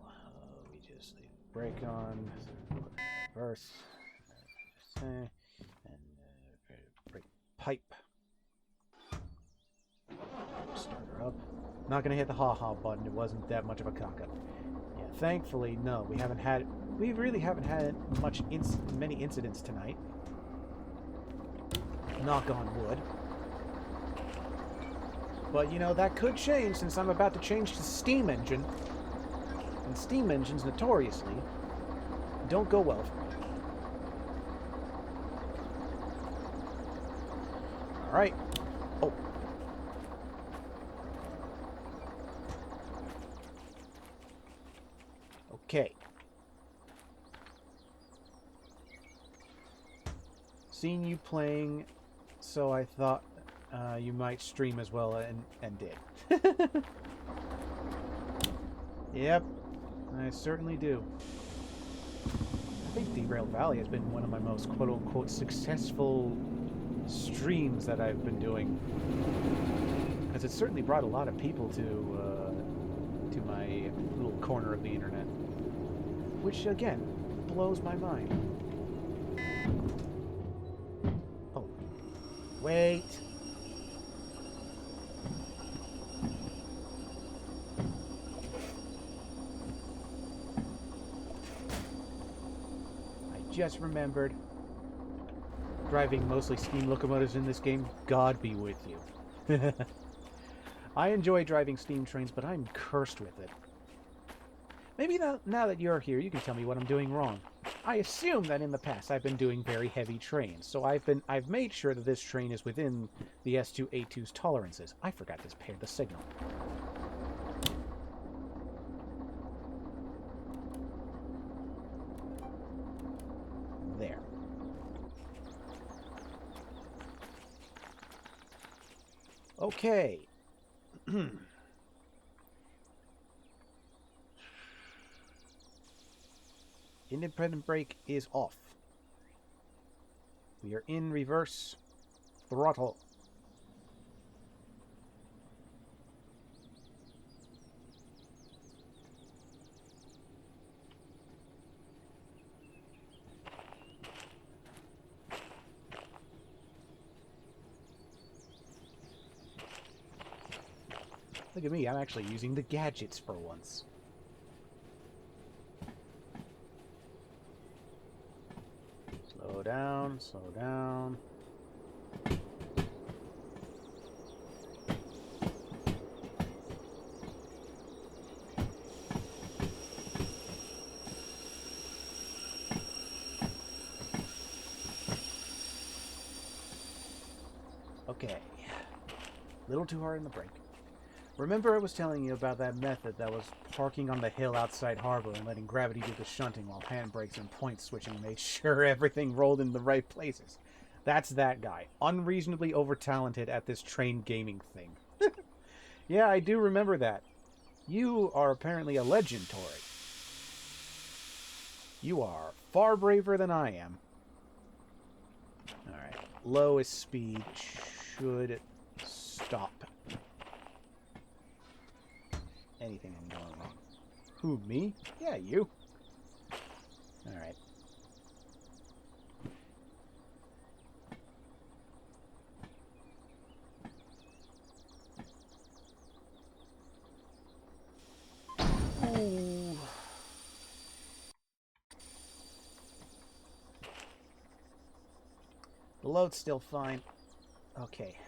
we just leave the brake on, reverse, and brake pipe. Start her up. Not gonna hit the ha-ha button, it wasn't that much of a cock-up. Yeah, thankfully, no, we really haven't had many incidents tonight. Knock on wood. But, you know, that could change since I'm about to change to steam engine. And steam engines, notoriously, don't go well for me. Alright. Oh. Okay. Seen you playing... So I thought you might stream as well, and did. Yep, I certainly do. I think Derail Valley has been one of my most quote-unquote successful streams that I've been doing. Because it certainly brought a lot of people to my little corner of the internet. Which, again, blows my mind. Wait. I just remembered. Driving mostly steam locomotives in this game, God be with you. I enjoy driving steam trains, but I'm cursed with it. Maybe now that you're here, you can tell me what I'm doing wrong. I assume that in the past I've been doing very heavy trains, so I've made sure that this train is within the S282's tolerances. I forgot to pair the signal. There. Okay. Independent brake is off. We are in reverse throttle. Look at me, I'm actually using the gadgets for once. Slow down, slow down. Okay. Little too hard on the brake. Remember I was telling you about that method that was parking on the hill outside harbor and letting gravity do the shunting while handbrakes and point switching made sure everything rolled in the right places? That's that guy. Unreasonably over-talented at this train gaming thing. Yeah, I do remember that. You are apparently a legend, Tori. You are far braver than I am. Alright. Lowest speed should stop anything I'm going wrong. Who, me? Yeah, you. Alright. Ooh. The load's still fine. Okay.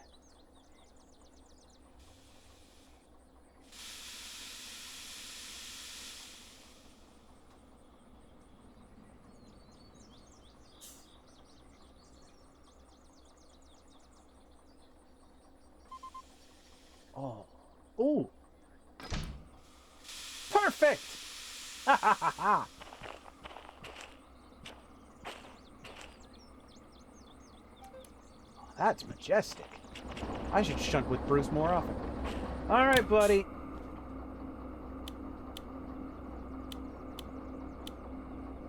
Oh. Ooh. Perfect! Ha ha ha ha! That's majestic. I should shunt with Bruce more often. Alright, buddy.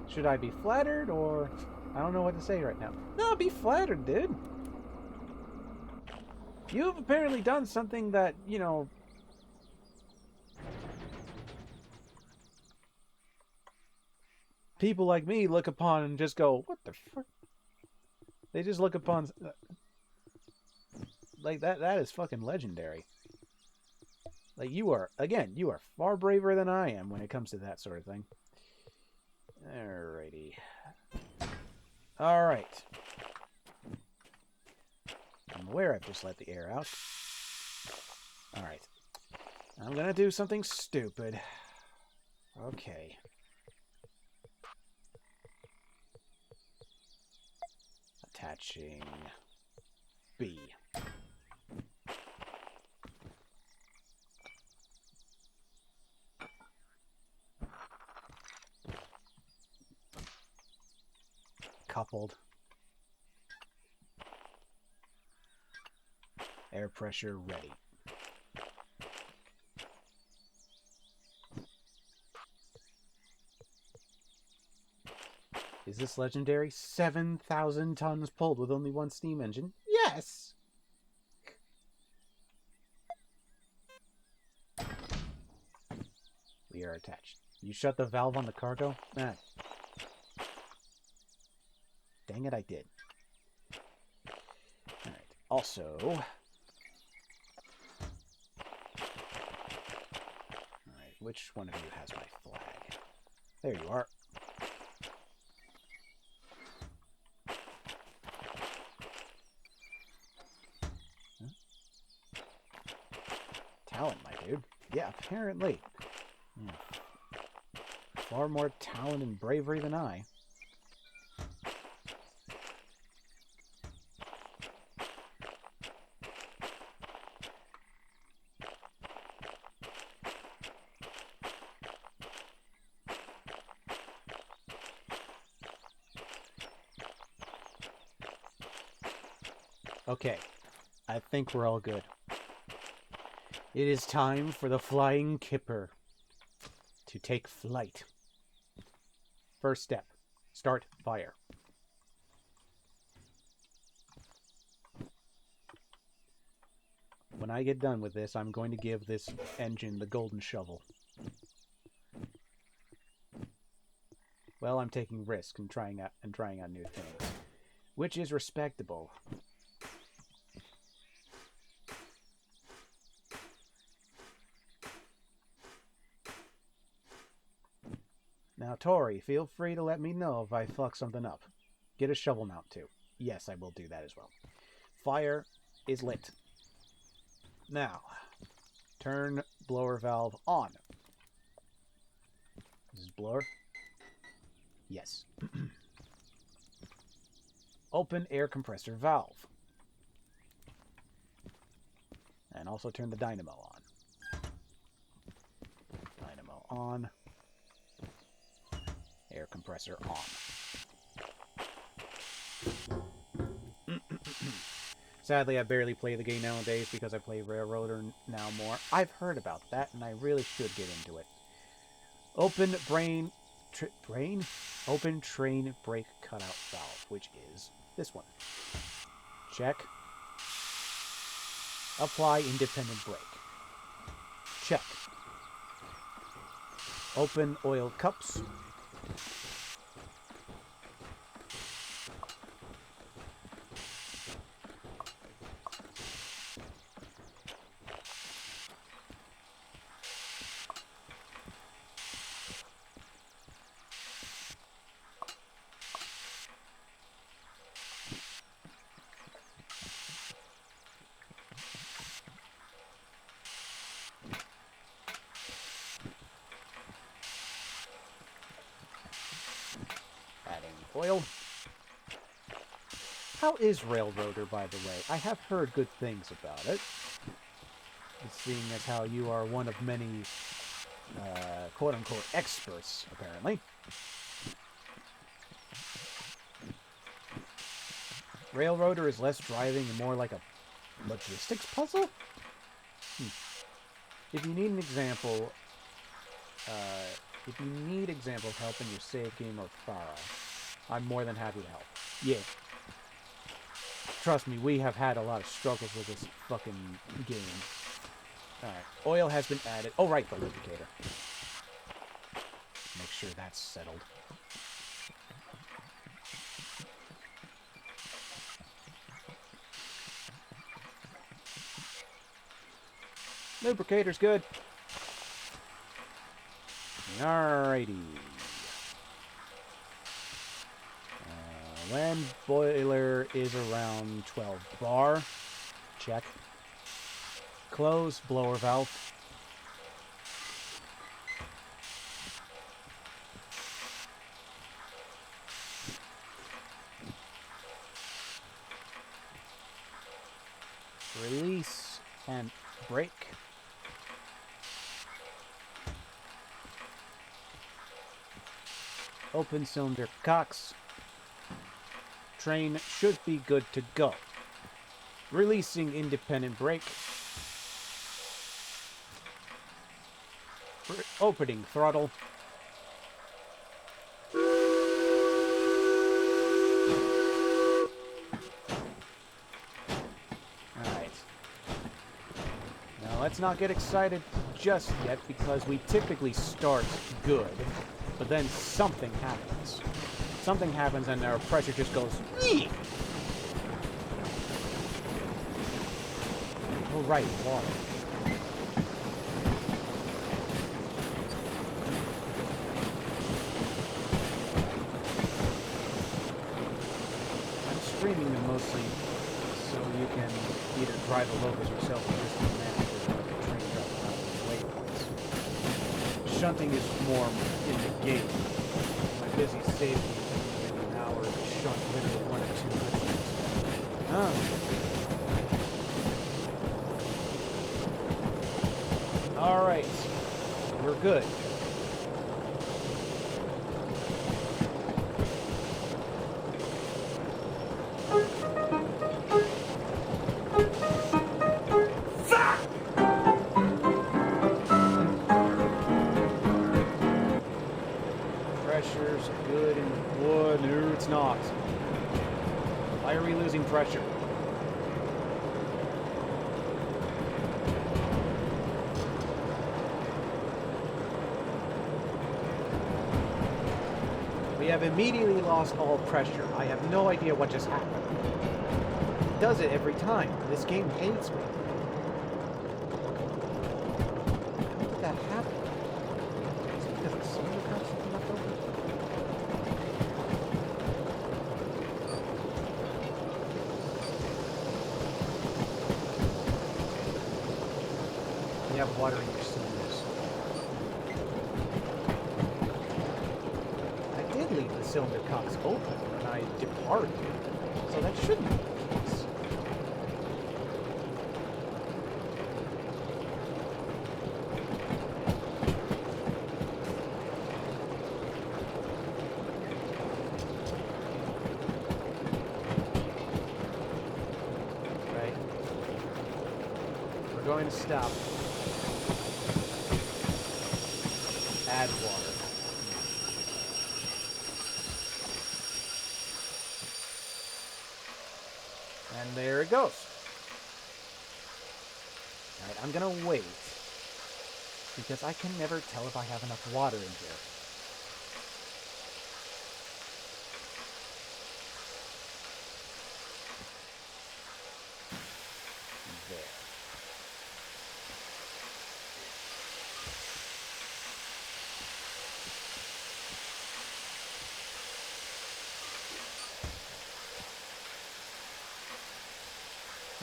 Should I be flattered, or... I don't know what to say right now. No, be flattered, dude. You've apparently done something that, you know... people like me look upon and just go, what the frick? They just look upon... like, that is fucking legendary. Like, you are... again, you are far braver than I am when it comes to that sort of thing. Alrighty. Alright. I'm aware I've just let the air out. Alright. I'm gonna do something stupid. Okay. Attaching B. Coupled. Air pressure ready. Is this legendary? 7,000 tons pulled with only one steam engine? Yes! We are attached. You shut the valve on the cargo? Ah. Dang it, I did. Alright. Also... alright, which one of you has my flag? There you are. Talent, my dude. Yeah, apparently. Yeah. Far more talent and bravery than I. Okay, I think we're all good. It is time for the Flying Kipper to take flight. First step, start fire. When I get done with this, I'm going to give this engine the golden shovel. Well, I'm taking risks and trying out new things, which is respectable. Now, Tori, feel free to let me know if I fuck something up. Get a shovel mount, too. Yes, I will do that as well. Fire is lit. Now, turn blower valve on. This is blower. Yes. Open air compressor valve. And also turn the dynamo on. Dynamo on. Air compressor on. Sadly, I barely play the game nowadays because I play Railroader now more. I've heard about that, and I really should get into it. Open train brake cutout valve, which is this one. Check. Apply independent brake. Check. Open oil cups. Oil. How is Railroader, by the way? I have heard good things about it. Seeing as how you are one of many, quote-unquote, experts, apparently. Railroader is less driving and more like a logistics puzzle? If you need an example, of helping your save game or file, I'm more than happy to help. Yeah. Trust me, we have had a lot of struggles with this fucking game. Alright, oil has been added. Oh, right, the lubricator. Make sure that's settled. Lubricator's good. Alrighty. When boiler is around 12 bar, check. Close blower valve. Release and brake. Open cylinder cocks. Train should be good to go. Releasing independent brake. Opening throttle. Alright. Now let's not get excited just yet because we typically start good, but then something happens. Something happens and our pressure just goes, eek! Oh, right, water. I'm streaming them mostly so you can either drive the locals yourself or just manage the train driving out of the waypoints. Shunting is more in the game. My busy safety. Shunt literally 1 or 2 good. Alright. We're good. Pressure's good in the wood. No, it's not. Why are we losing pressure? We have immediately lost all pressure. I have no idea what just happened. It does it every time. This game hates me. How did that happen? Is it because the cylinder got something left over? You have water in your cylinders. I did leave the cylinder cocks open when I departed, so that shouldn't be the case. going to stop. Add water. And there it goes. Alright, I'm gonna wait. Because I can never tell if I have enough water in here. There.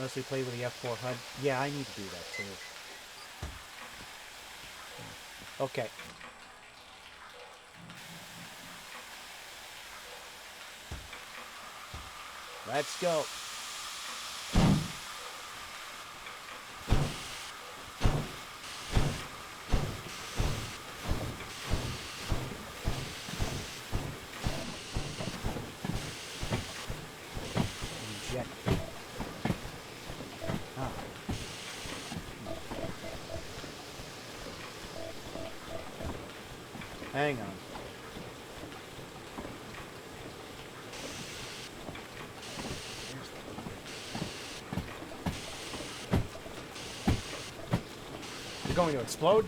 Mostly play with the F4 HUD. Yeah, I need to do that too. Okay. Let's go. Inject. Ah. Hang on. You're going to explode?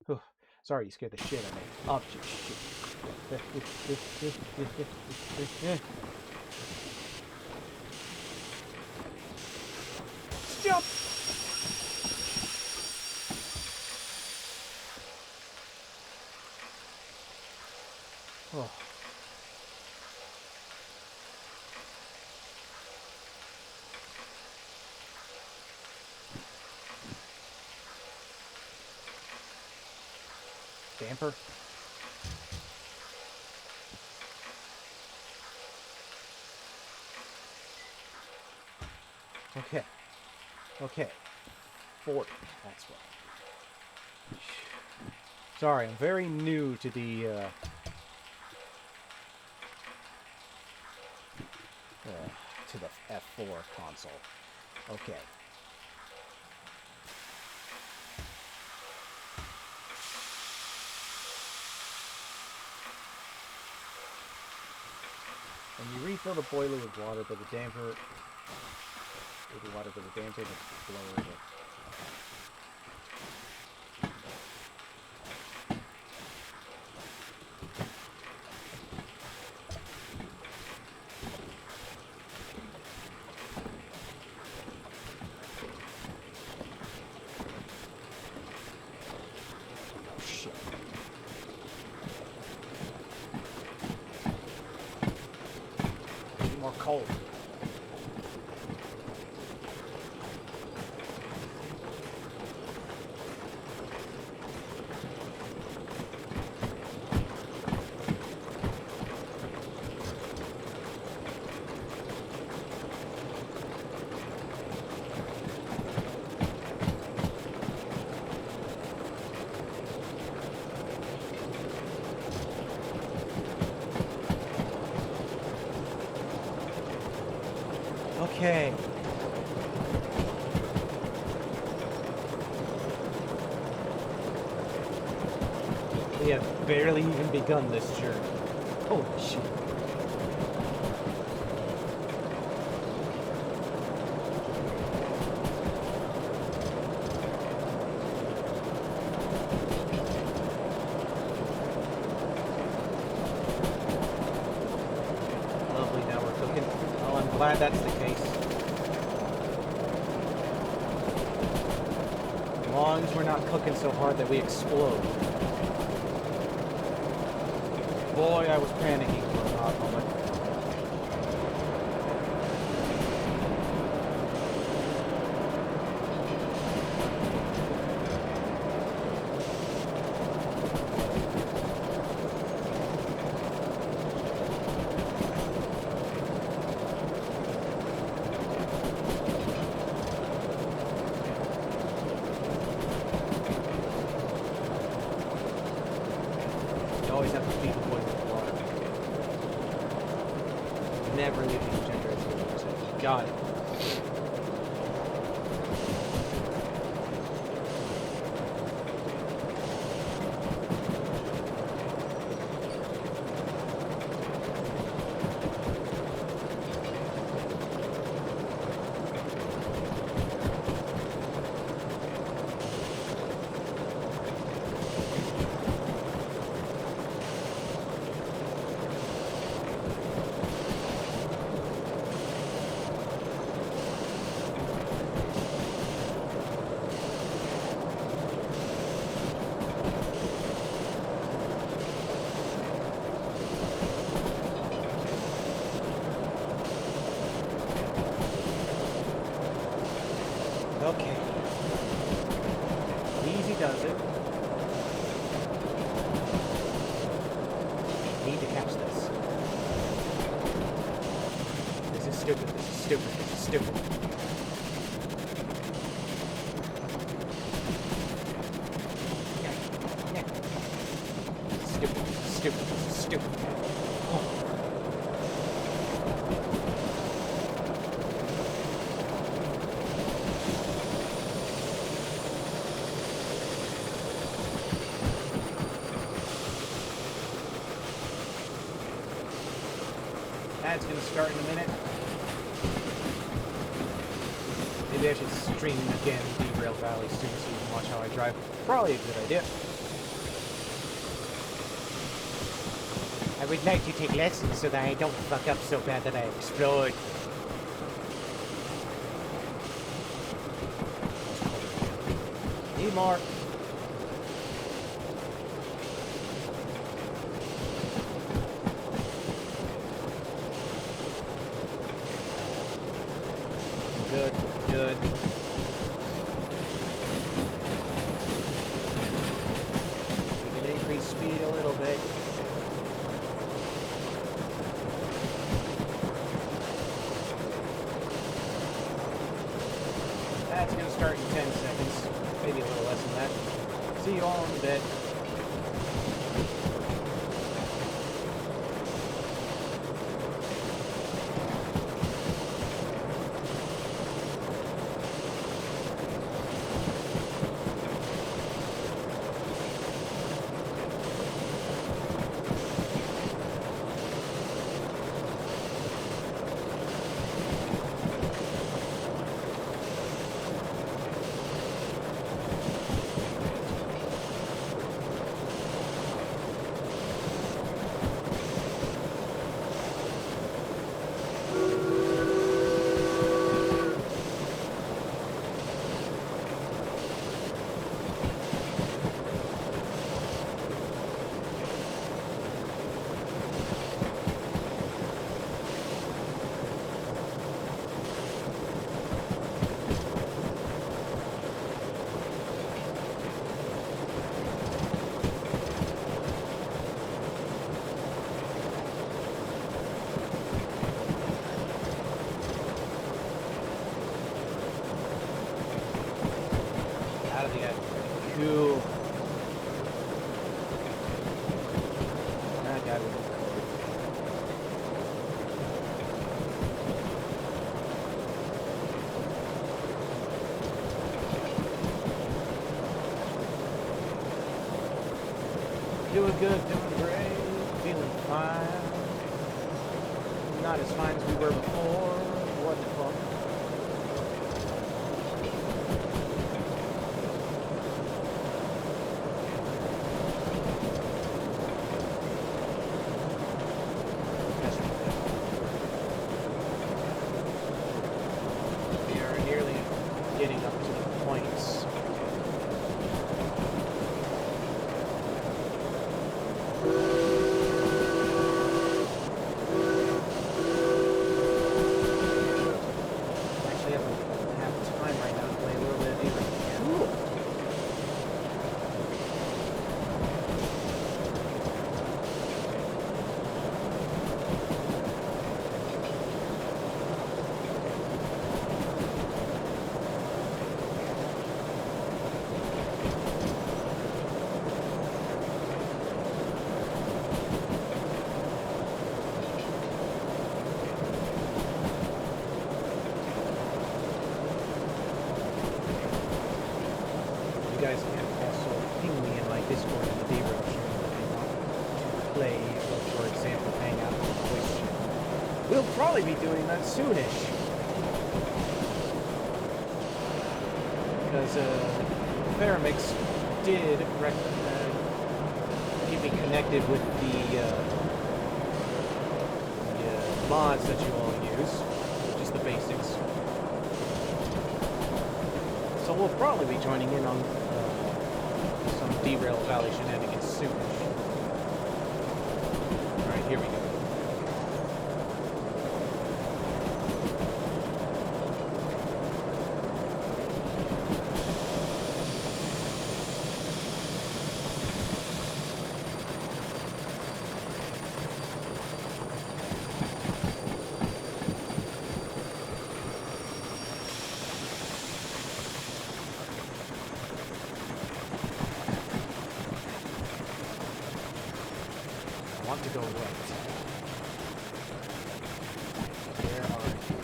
Whew. Sorry, you scared the shit out of me. Oh, shit. Jump! Oh. Damper? Okay. Okay. 40. That's what. Sorry, I'm very new to the F4 console. Okay. When you refill the boiler with water, but the damper with the water, but the damper to blow it. More cold. Okay. We have barely even begun this journey. Holy shit. Lovely, now we're cooking. Oh, I'm glad that's the case. As long as we're not cooking so hard that we explode. Boy, I was panicking for a hot moment. You always have to feed the boy with water. Okay. Easy does it. Need to catch this. This is stupid. This is stupid. This is stupid. Stupid. Stupid. Stupid. Oh. That's gonna start in a minute. Maybe I should stream again Derail Valley soon so you can watch how I drive. Probably a good idea. I would like to take lessons so that I don't fuck up so bad that I explode. Need more. Good, good. We can increase speed a little bit. That's going to start in 10 seconds. Maybe a little less than that. See you all in a bit. Cool. That guy was doing good, doing great, feeling fine. Not as fine as we were before. What the fuck? Getting up to the points. Actually, I have time right now to play a little bit of Derail. Cool. You guys can also ping me in my Discord in the Derail stream if you want to play, or for example, hang out on Twitch. We'll probably be doing that soonish. Because Faramix did keep me connected with the mods that you all use, just the basics. So we'll probably be joining in on some Derail Valley shenanigans soon. Alright, here we go. go right. Where are you?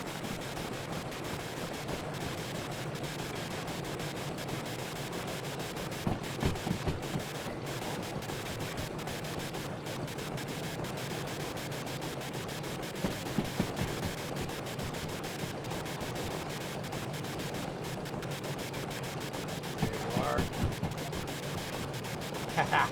There you are. Haha.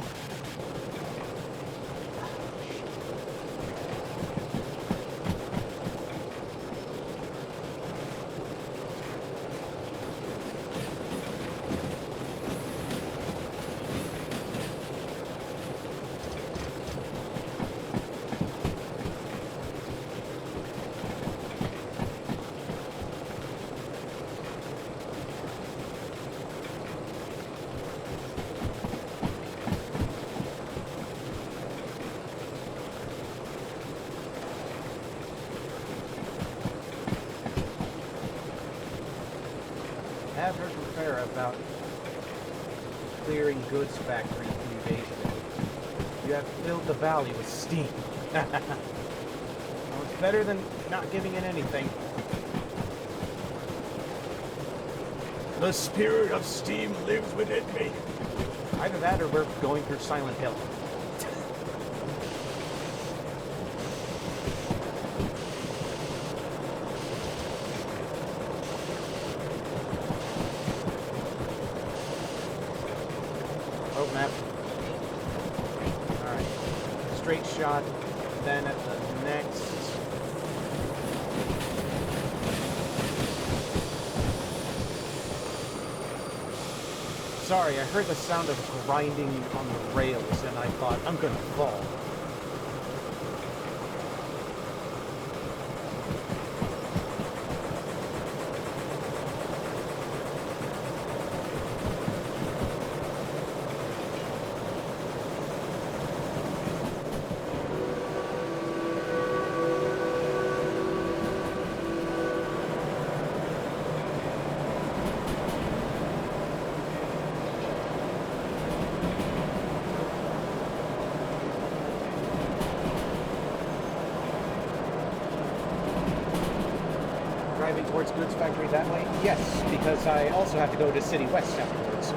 I have heard from Farah about clearing goods factory a few days ago. You have filled the valley with steam. Well, it's better than not giving it anything. The spirit of steam lives within me. Either that or we're going through Silent Hill. Road map. Alright. Straight shot. Then at the next... Sorry, I heard the sound of grinding on the rails and I thought, I'm gonna fall. Driving towards goods factory that way? Yes, because I also have to go to City West afterwards.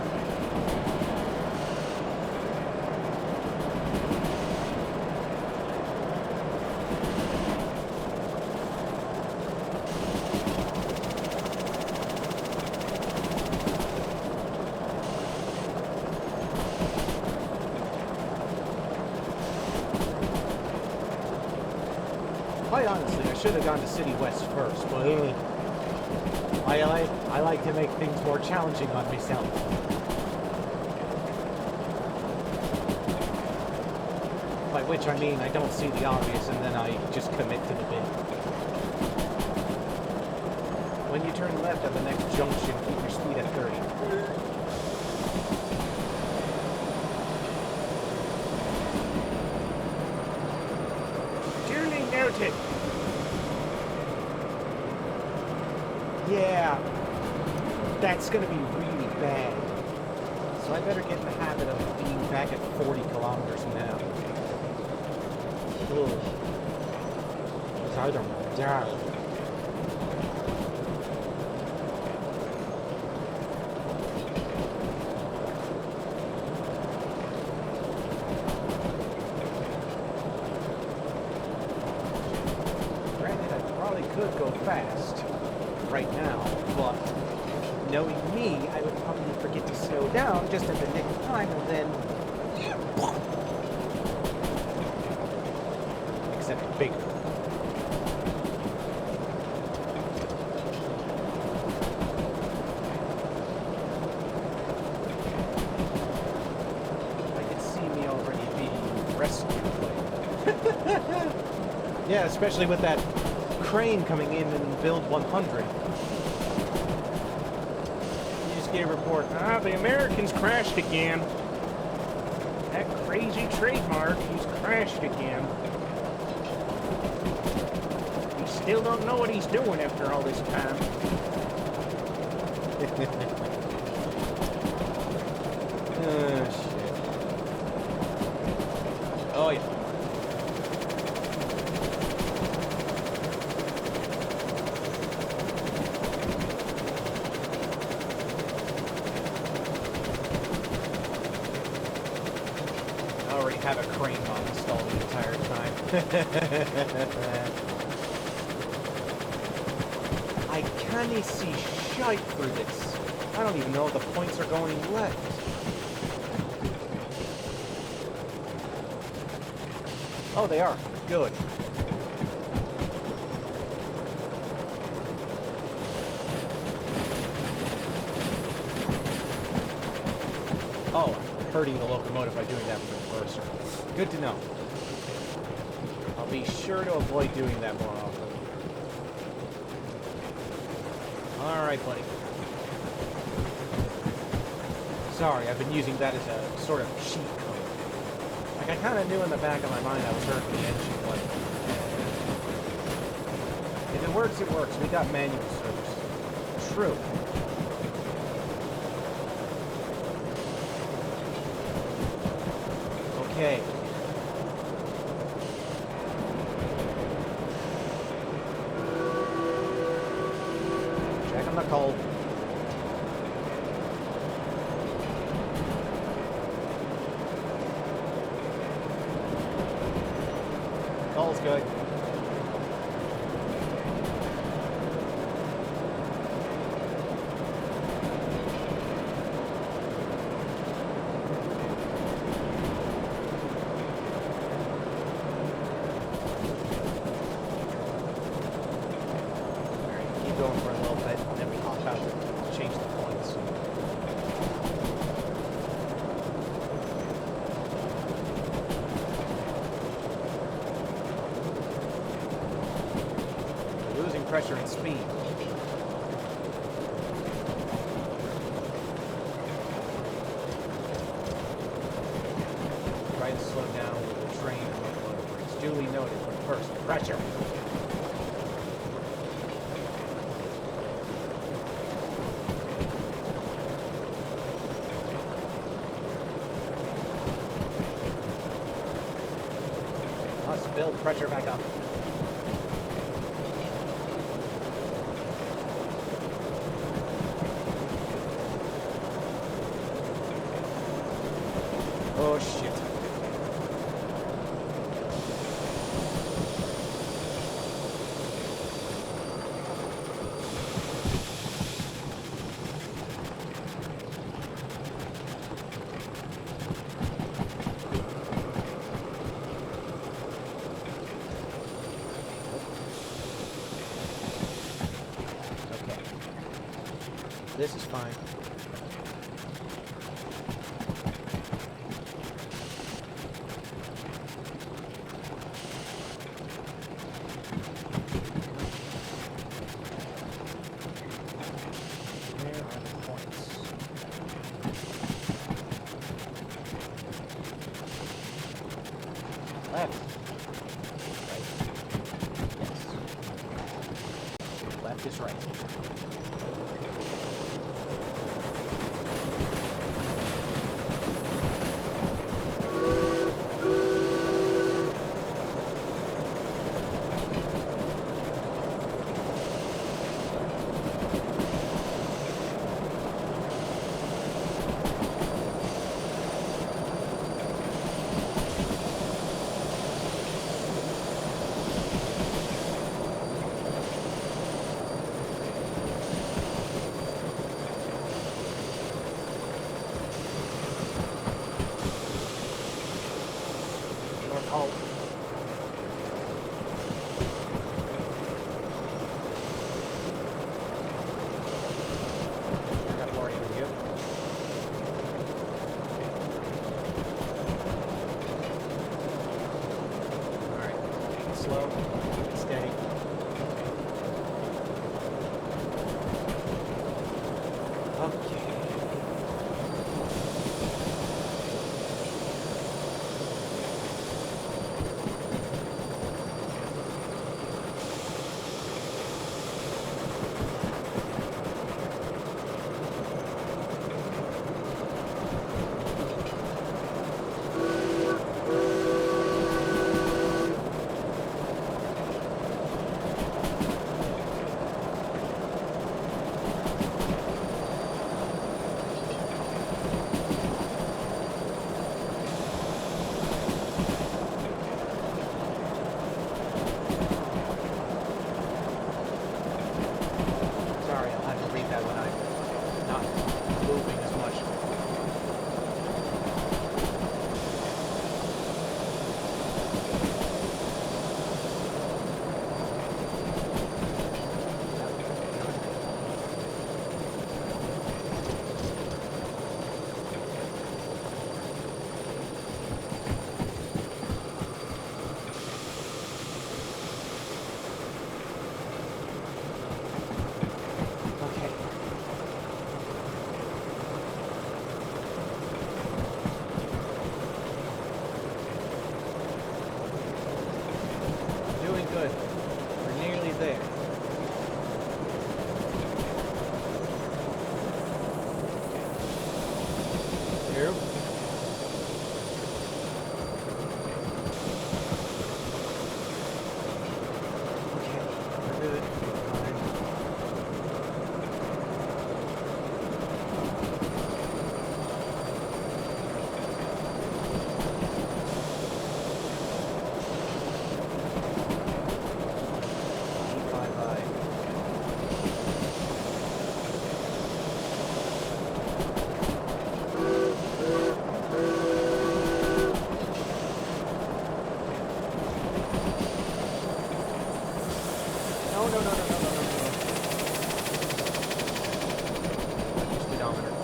Quite honestly, I should have gone to City West first, but I like to make things more challenging on myself. By which I mean I don't see the obvious and then I just commit to the bit. When you turn left at the next junction, keep your speed at 30. Noted. Yeah, that's gonna be really bad. So I better get in the habit of being back at 40 kilometers an hour. Ugh. 'Cause I don't want to die. Could go fast right now, but knowing me, I would probably forget to slow down just at the nick of time and then... Except bigger. I could see me already being rescued. Yeah, especially with that crane coming in and build 100. You just get a report. The Americans crashed again. That crazy trademark, he's crashed again. We still don't know what he's doing after all this time. Oh, shit. Oh, yeah. have a crane mod installed the entire time. I can't see shite through this. I don't even know if the points are going left. Oh, they are. Good. Oh, I'm hurting the locomotive by doing that with the reverser. Good to know. I'll be sure to avoid doing that more often. Alright, buddy. Sorry, I've been using that as a sort of cheat code. Like, I kind of knew in the back of my mind I was hurting the engine, but if it works, it works. We got manual service. True. Okay. Checking the cold. Cold's good. Going for a little bit, and then we hop out to change the points. We're losing pressure and speed. Try to slow down with the train and locomotive brakes. Duly noted, but first, pressure. Build pressure back up. Oh shit. This is fine. Where are the points? Left. Right. Yes. Left is right. Halt. I got more with you. Alright. Keep it slow. Keep it steady. Okay.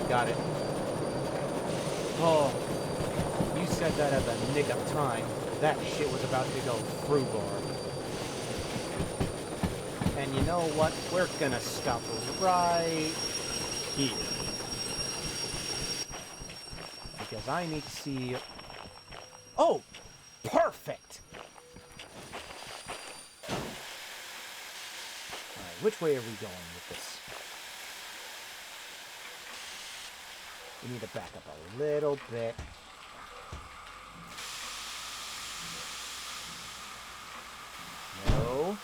Got it. Oh, you said that at the nick of time. That shit was about to go through bar. And you know what? We're gonna stop right here. Because I need to see... Oh! Perfect! Alright, which way are we going with this? We need to back up a little bit. No.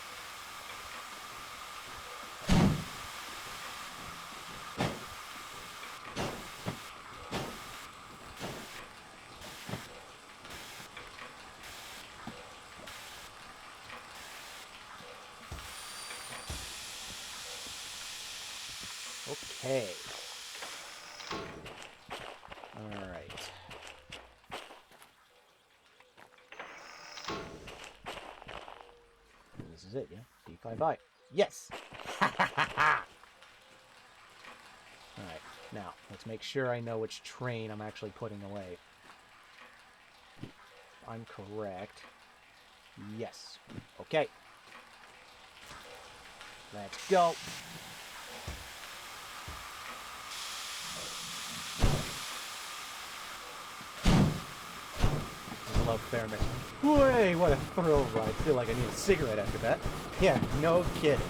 Okay. Alright. This is it, yeah? D5I. Yes! Alright, now, let's make sure I know which train I'm actually putting away. I'm correct. Yes. Okay. Let's go. I love Fairness. Way, what a thrill ride. I feel like I need a cigarette after that. Yeah, no kidding.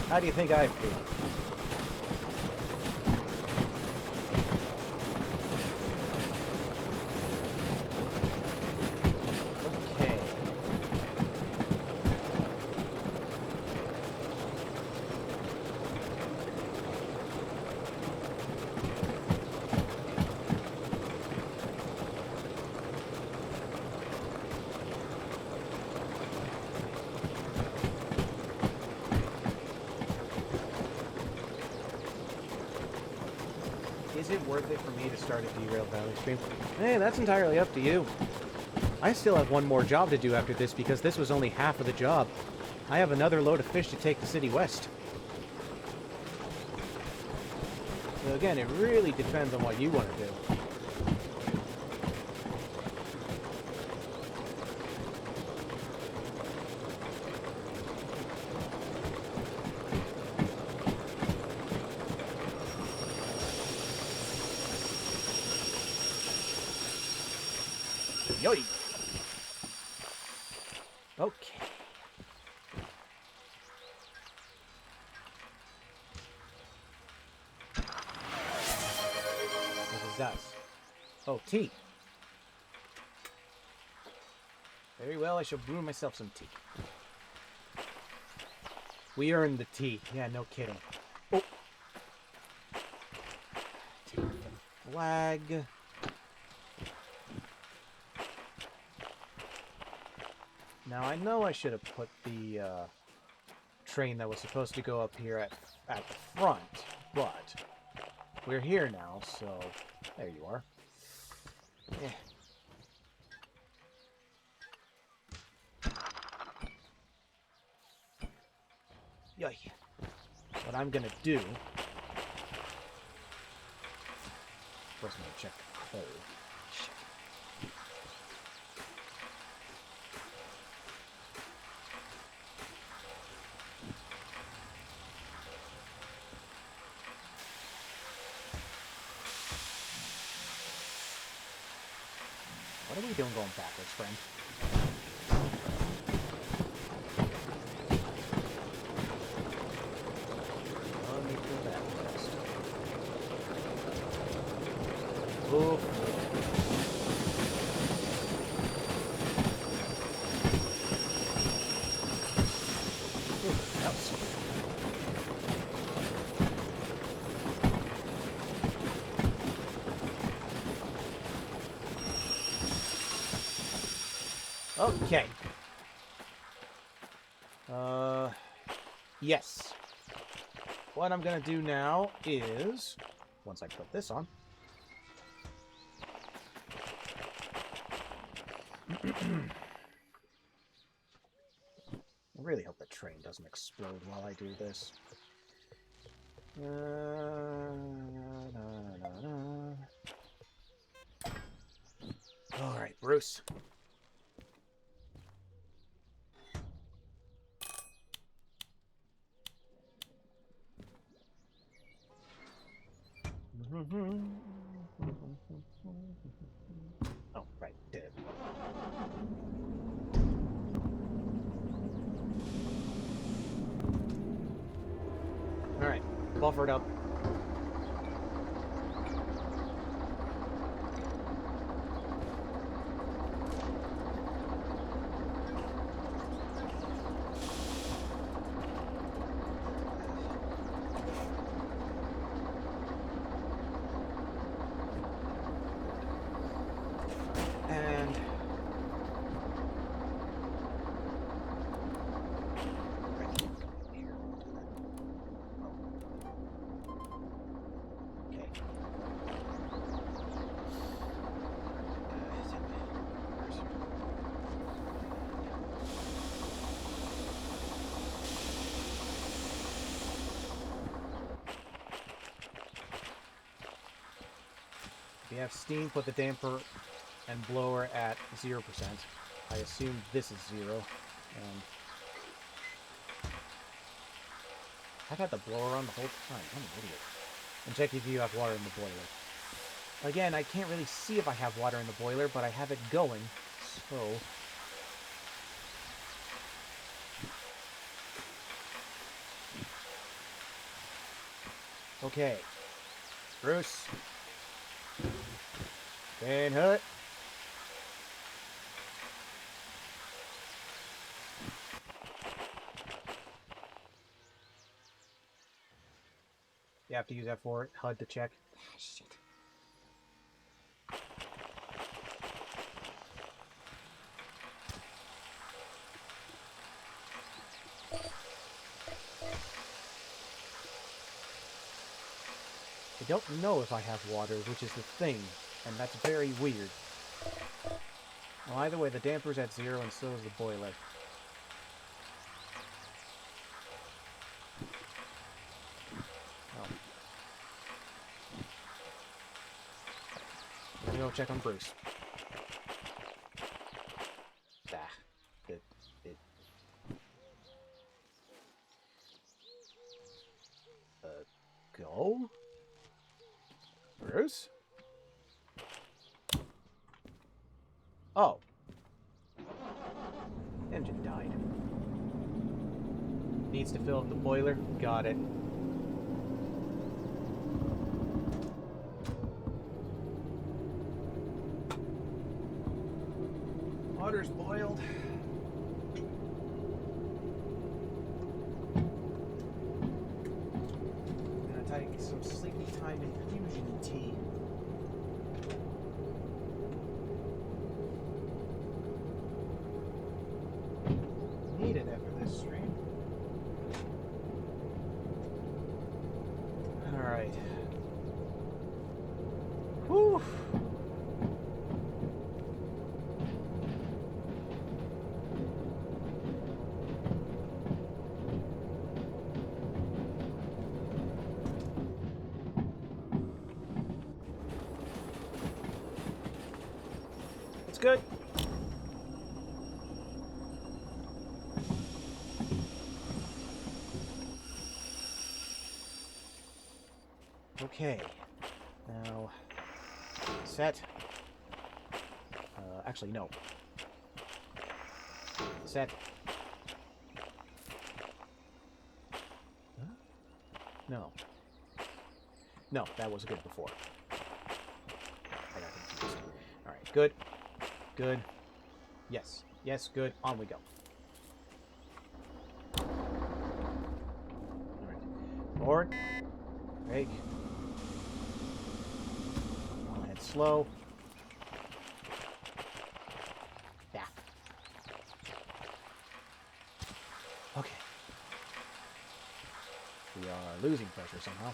How do you think I feel? Okay. Is it worth it for me to start a Derail Valley stream? Hey, that's entirely up to you. I still have one more job to do after this because this was only half of the job. I have another load of fish to take to City West. So again, it really depends on what you want to do. Yoy! Okay. What is us? Oh, tea. Very well, I shall brew myself some tea. We earned the tea. Yeah, no kidding. Oh. Take the flag. Now, I know I should have put the train that was supposed to go up here at the front, but we're here now, so there you are. Yeah. Yoy. What I'm gonna do... First, I'm gonna check the coal. Shit. What are we doing going backwards, friend? Let me do that first. Oof. Ooh, that was sweet. Okay. Yes. What I'm gonna do now is, once I put this on, I really hope the train doesn't explode while I do this. Bruce. Oh, right, did it. Alright, buffered up. And if you have steam, put the damper and blower at 0%. I assume this is 0. And I've had the blower on the whole time. I'm an idiot. And check if you have water in the boiler. Again, I can't really see if I have water in the boiler, but I have it going, so... Okay. Bruce. Van Hut. You have to use F4 HUD to check. Shit. I don't know if I have water, which is the thing, and that's very weird. Well, either way, the damper's at 0 and so is the boiler. Oh. Let me go check on Bruce. Ah. Go? Bruce? Oh. Engine died. Needs to fill up the boiler. Got it. Water's boiled. I'm gonna take some sleepy time infusion tea. Need it after this stream. Alright. Whew. It's good. Okay, now set. Actually, no. Set. Huh? No. No, that was good before. I got confused. Alright, good. Good. Yes. Yes, good. On we go. Alright. Forward. Brake. I'll head slow. Yeah. Okay. We are losing pressure somehow.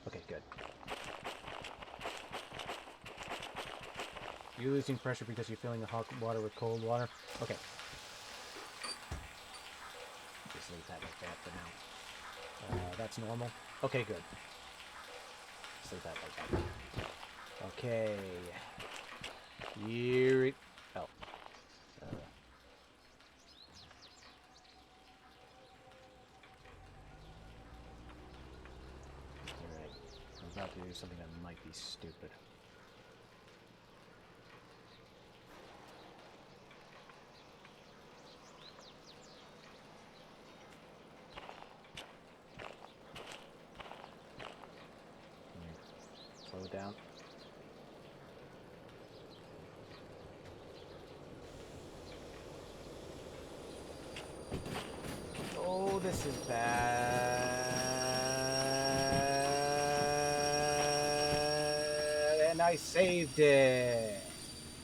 Okay, good. You're losing pressure because you're filling the hot water with cold water? Okay. Just leave that like that for now. That's normal. Okay, good. Just leave that like that. Okay. Here it... Oh. Alright. I'm about to do something that might be stupid. Slow it down. Oh, this is bad. And I saved it.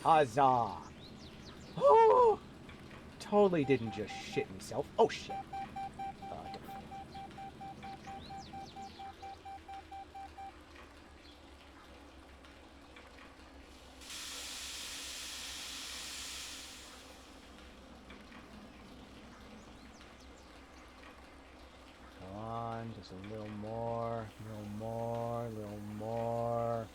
Huzzah. Oh, totally didn't just shit myself. Oh, shit. Come on, just a little more, little more, little more.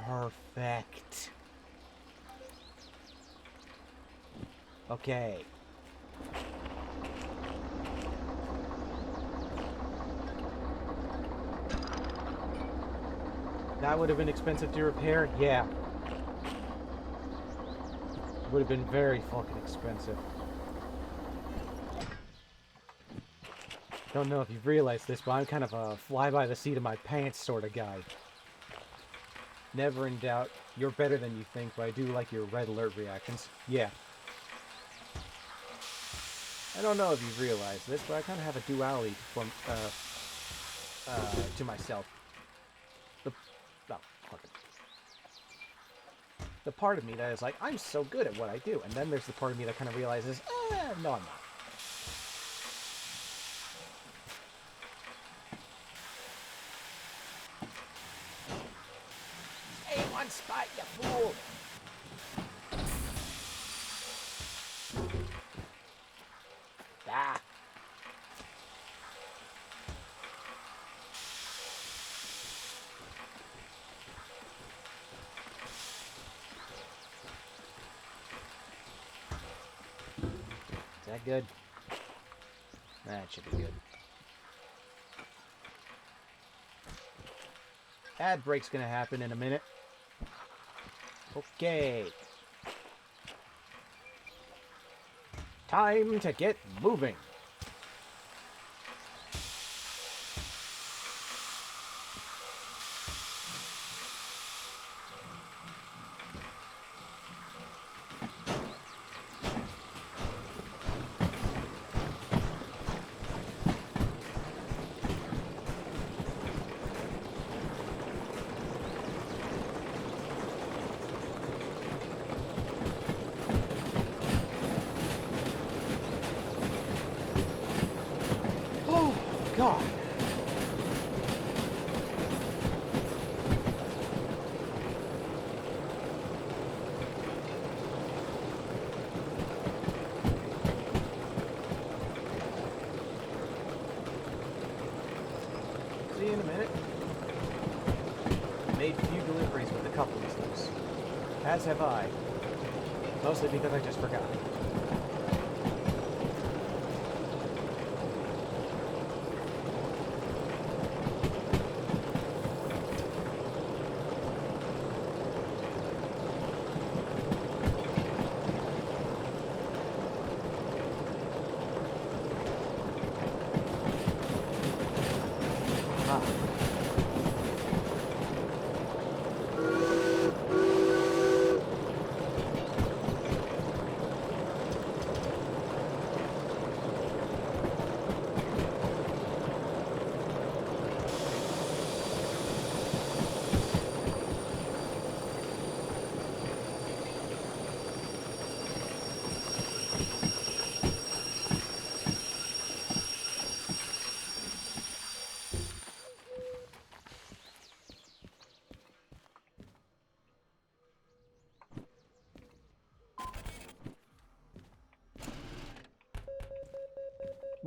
Perfect. Okay. That would have been expensive to repair? Yeah. It would have been very fucking expensive. Don't know if you've realized this, but I'm kind of a fly-by-the-seat-of-my-pants sort of guy. Never in doubt. You're better than you think, but I do like your red alert reactions. Yeah. I don't know if you've realized this, but I kind of have a duality from, to myself. The part of me that is like, I'm so good at what I do. And then there's the part of me that kind of realizes, no, I'm not. Stay in one spot, you fool! Ah! Is that good? That should be good. Ad break's gonna happen in a minute. Okay. Time to get moving. God. See you in a minute. Made few deliveries with a couple of these. As have I. Mostly because I just forgot.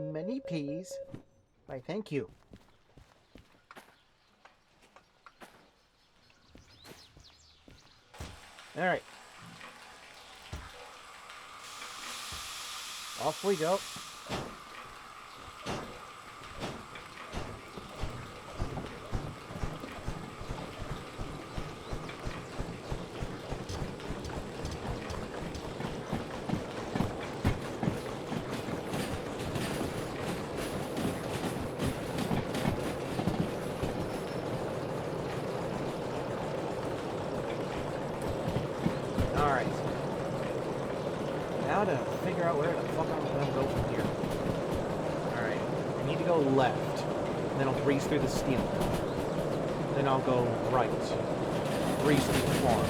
Many peas. Why, thank you. Alright. Off we go. Alright. Now to figure out where the fuck I'm gonna go from here. Alright. I need to go left. And then I'll breeze through the steel mill. Then I'll go right. Breeze through the farm.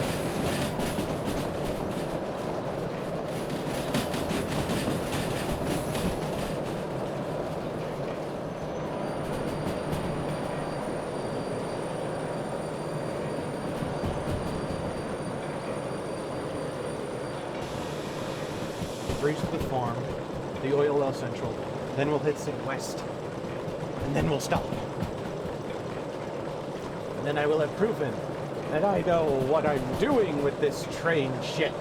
Breeze to the farm, the oil well central, then we'll hit St. West, and then we'll stop. And then I will have proven that I know what I'm doing with this train shit.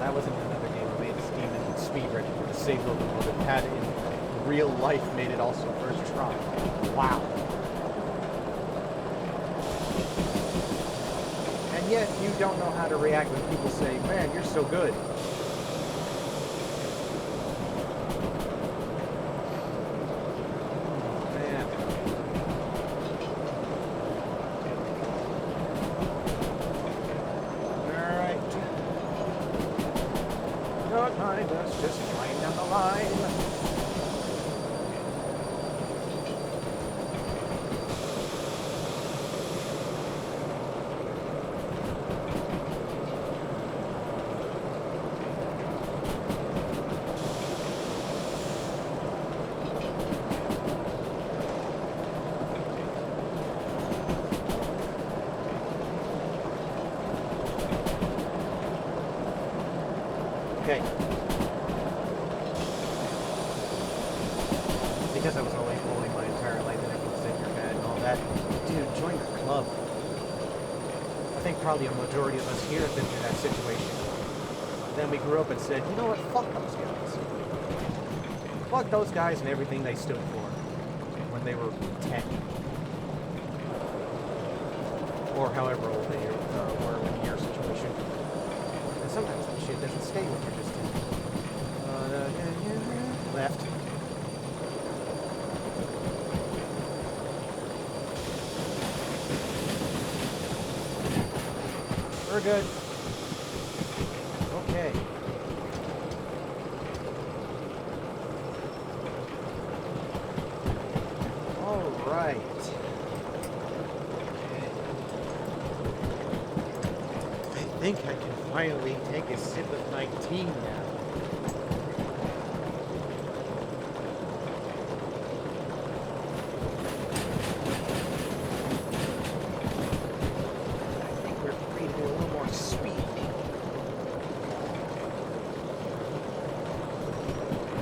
That wasn't another game I made a Steam and speedrun with the same locomotive had in real life made it also first try. Wow. And yet, you don't know how to react when people say, man, you're so good. Oh, man. Alright. Don't mind us, just flying down the line. Okay. Because I was always bullied my entire life and everyone said you're bad and all that. Dude, join the club. I think probably a majority of us here have been through that situation. Then we grew up and said, you know what, fuck those guys. Fuck those guys and everything they stood for when they were 10. Or however old they were in your situation. And sometimes that shit doesn't stay when you're just 10. Left. We're good. Okay. All right. I think I can finally take a sip of my tea now.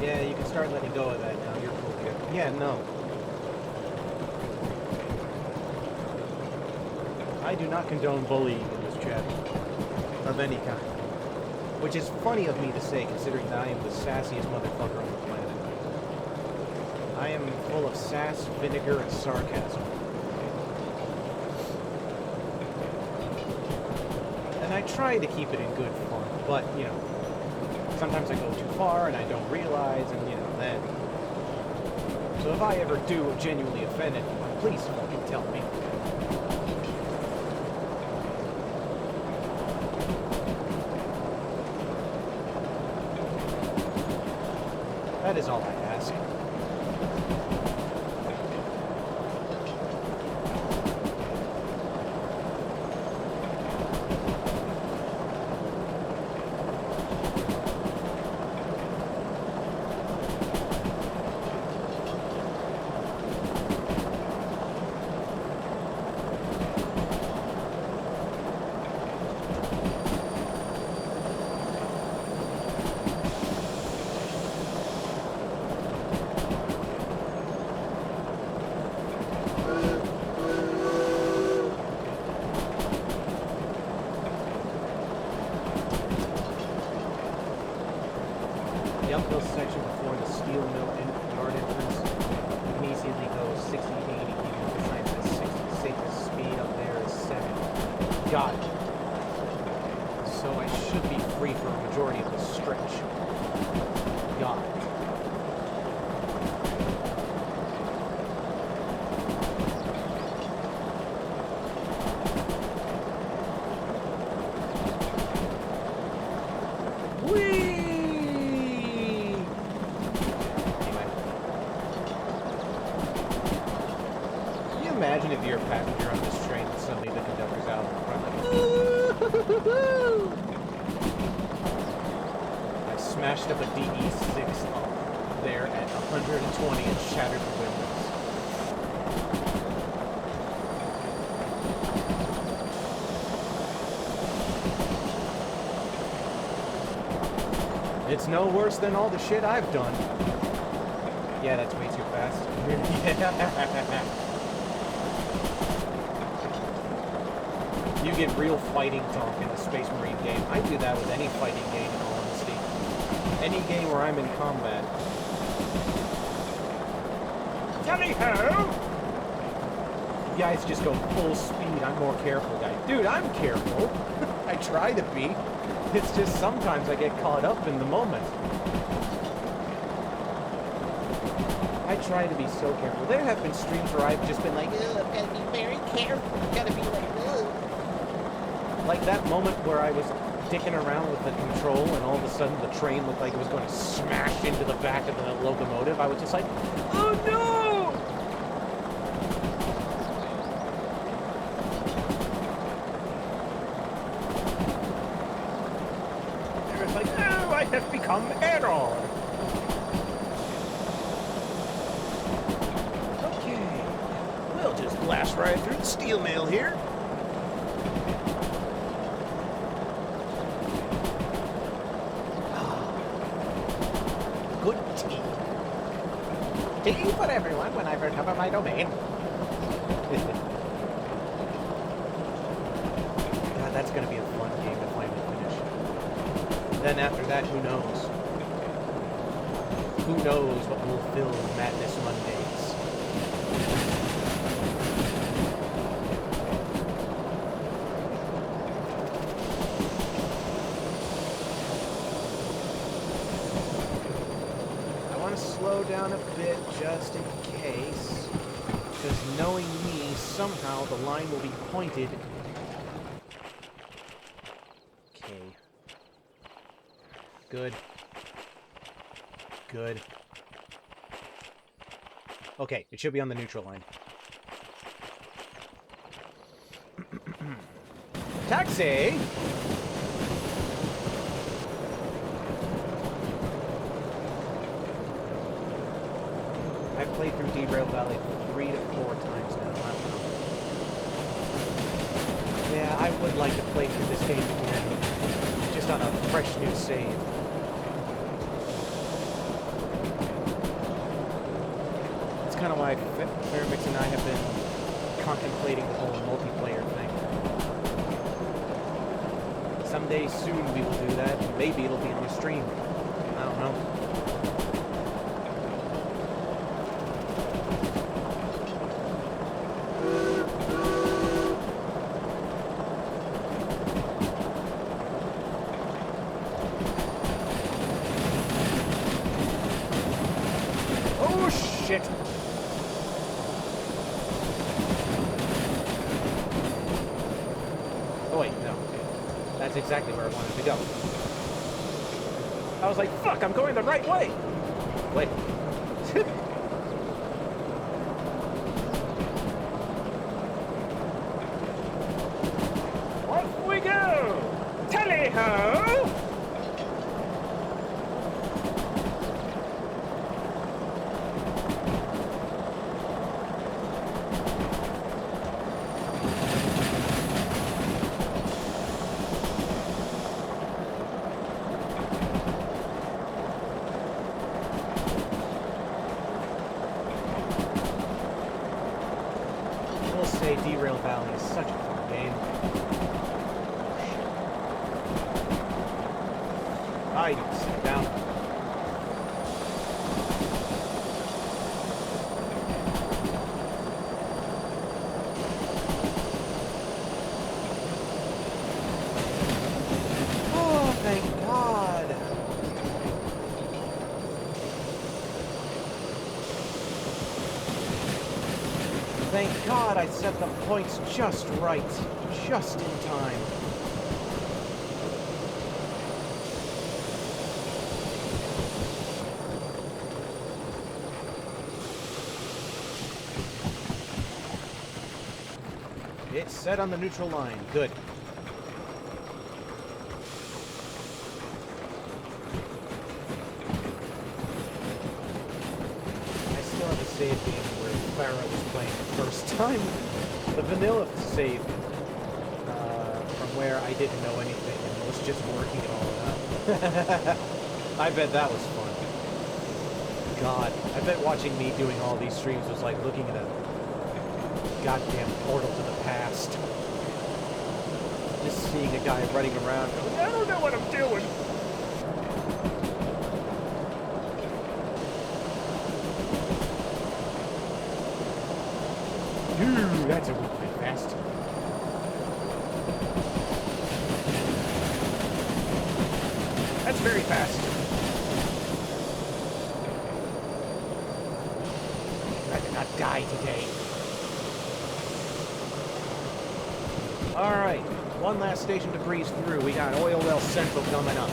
Yeah, you can start letting go of that now. You're cool here. Yeah, no. I do not condone bullying in this chat. Of any kind. Which is funny of me to say, considering that I am the sassiest motherfucker on the planet. I am full of sass, vinegar, and sarcasm. And I try to keep it in good fun, but, you know, sometimes I go too far and I don't realize, and you know, then. So if I ever do genuinely offend anyone, please fucking tell me. That is all I ask. the uphill section before the steel mill yard entrance, you can easily go 60, 80, even if the sign says 60. Safest speed up there is 70. Got it. So I should be free for a majority of the stretch. Got it. Imagine if you're a passenger on this train and suddenly the conductor's out in front like, ooh! I smashed up a DE6 up there at 120 and shattered the windows. It's no worse than all the shit I've done. Yeah, that's way too fast. Yeah. You get real fighting talk in a Space Marine game. I do that with any fighting game, in all honesty. Any game where I'm in combat. Tally-ho! You guys just go full speed. I'm more careful, guy. Dude, I'm careful. I try to be. It's just sometimes I get caught up in the moment. I try to be so careful. There have been streams where I've just been like, ugh, I've got to be very careful. I've got to be like, ugh. Like that moment where I was dicking around with the control and all of a sudden the train looked like it was going to smash into the back of the locomotive. I was just like, oh no! I was like, oh, I have become error. Okay, we'll just blast right through the steel mail here. Tea for everyone when I recover my domain. God, that's going to be a fun game to finally finish. Then after that, who knows? Who knows what will fill Madness Mondays? Slow down a bit just in case, because knowing me, somehow the line will be pointed. Okay. Good. Good. Okay, it should be on the neutral line. Taxi! I've played through Derail Valley 3 to 4 times now. I don't know. Yeah, I would like to play through this game again. Just on a fresh new save. That's kind of why Fairmix and I have been contemplating the whole multiplayer thing. Someday soon we will do that. Maybe it'll be on the stream. I don't know. Shit. Oh wait, no. That's exactly where I wanted to go. I was like, fuck, I'm going the right way! Wait. Off we go! Tally-ho! Derail Valley is such a fun game. I need to sit down. Thank God I set the points just right. Just in time. It's set on the neutral line. Good. I still have a save game where Clara was playing the first time. The vanilla save from where I didn't know anything and was just working it all out. I bet that was fun. God, I bet watching me doing all these streams was like looking at a goddamn portal to the past. Just seeing a guy running around going, I don't know what I'm doing. Ooh, that's a little bit fast. That's very fast. I did not die today. Alright, one last station to breeze through. We got Oil Well Central coming up.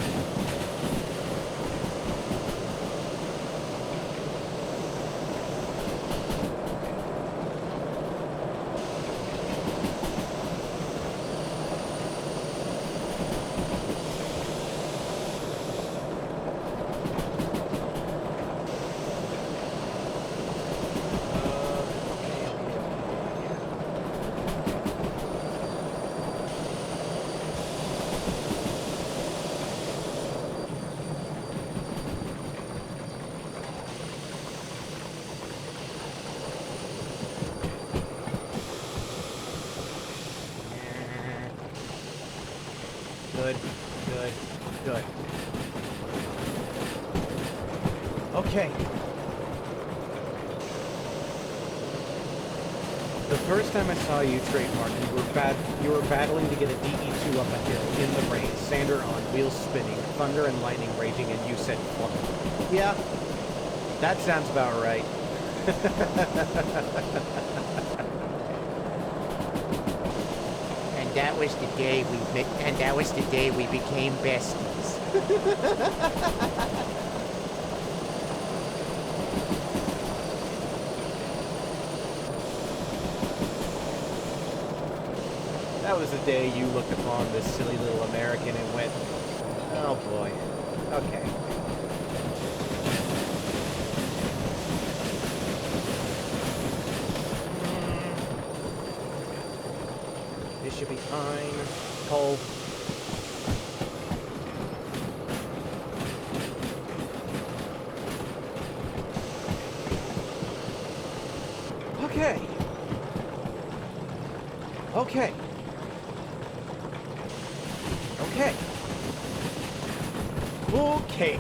Good, good, good. Okay. The first time I saw you, Trademark, you were battling to get a DE2 up a hill in the rain, sander on, wheels spinning, thunder and lightning raging, and you said, "Fuck." Yeah, that sounds about right. And that was the day we became besties. That was the day you looked upon this silly little American and went, oh boy, okay. This should be fine. Cole. Okay. Okay. Okay. Okay.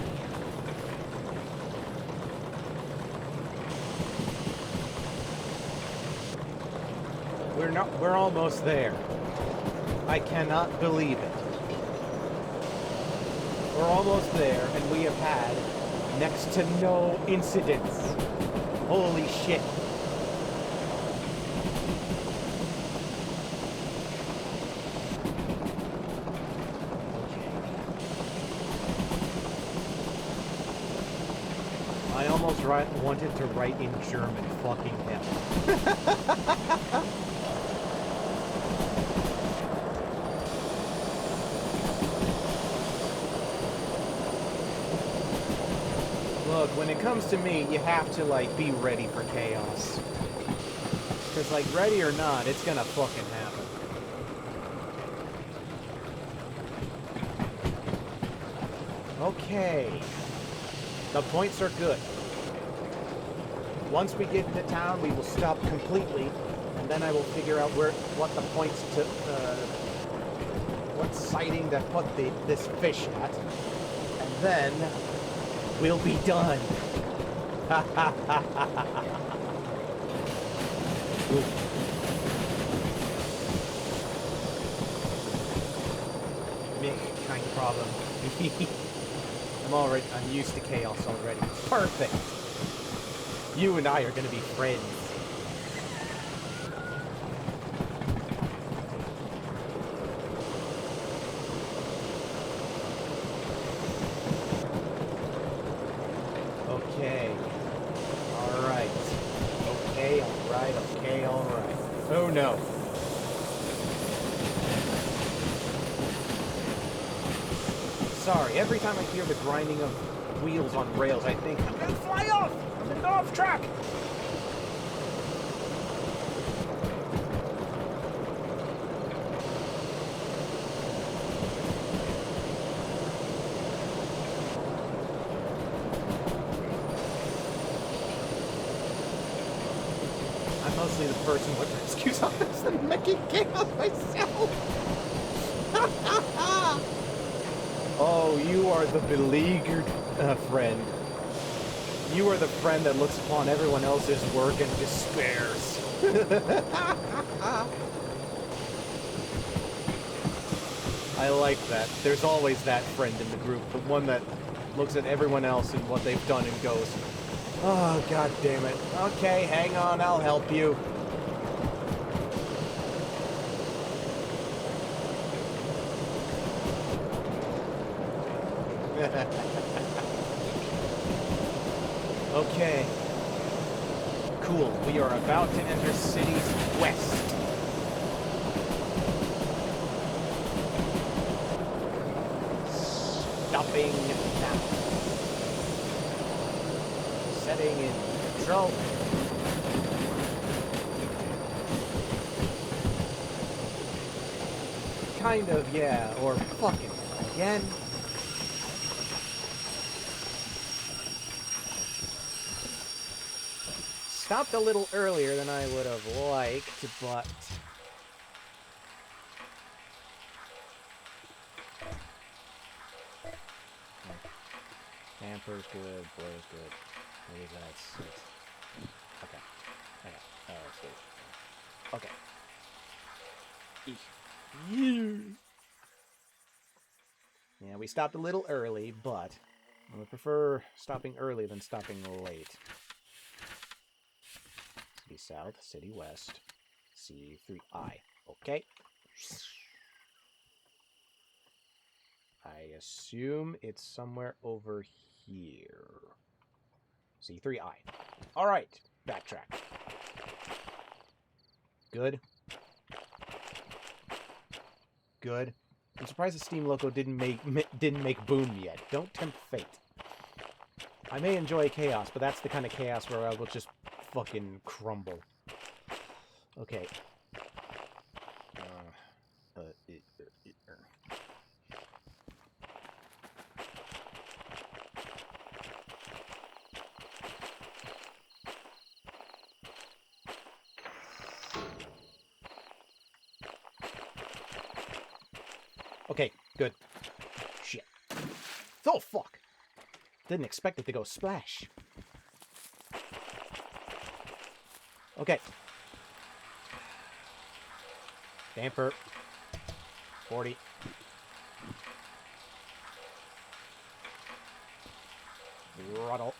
We're almost there. I cannot believe it. We're almost there, and we have had next to no incidents. Holy shit. I almost wanted to write in German, fucking hell. Look, when it comes to me, you have to, like, be ready for chaos. Because, like, ready or not, it's gonna fucking happen. Okay. The points are good. Once we get into town, we will stop completely, and then I will figure out what the points to, what sighting to put this fish at, and then we'll be done. Mick, kind of problem. I'm used to chaos already. Perfect! You and I are gonna be friends. Oh no. Sorry, every time I hear the grinding of wheels on rails, I think, I'm gonna fly off! I'm gonna go off track! I'm mostly the person who rescues others and making chaos myself! Oh, you are the beleaguered friend. You are the friend that looks upon everyone else's work and despairs. I like that. There's always that friend in the group, the one that looks at everyone else and what they've done and goes, oh, god damn it. Okay, hang on, I'll help you. Okay. Cool. We are about to enter cities west. Stopping now. Setting in control. Kind of, yeah. Or fucking again. Stopped a little earlier than I would have liked, but... Damper's good, blow's good. Maybe that's... Okay. Okay. Let's do it. Okay. Yeah, we stopped a little early, but I would prefer stopping early than stopping late. City South, City West, C3I. Okay. I assume it's somewhere over here. C3I. Alright, backtrack. Good. Good. I'm surprised the Steam Loco didn't make Boom yet. Don't tempt fate. I may enjoy chaos, but that's the kind of chaos where I will just fucking crumble. Okay. Okay, good. Shit. Oh, fuck! Didn't expect it to go splash. Okay. Damper. 40. Throttle.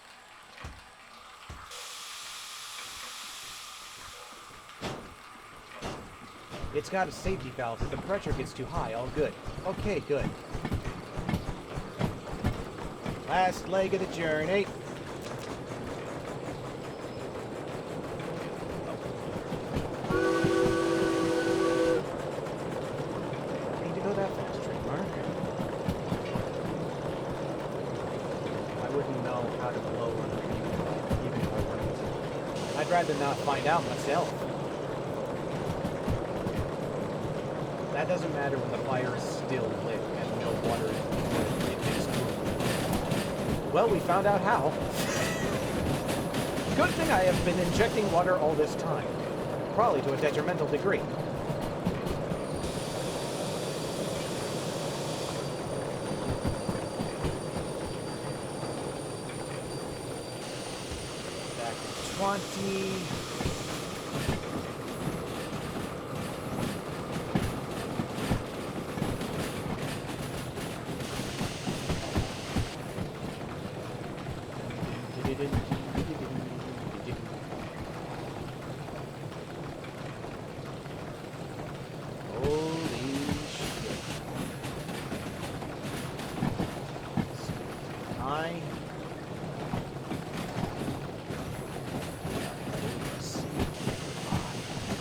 It's got a safety valve. If the pressure gets too high, all good. Okay, good. Last leg of the journey. I'd rather not find out myself. That doesn't matter when the fire is still lit and no water it is moving. Well, we found out how. Good thing I have been injecting water all this time. Probably to a detrimental degree. Back to 20.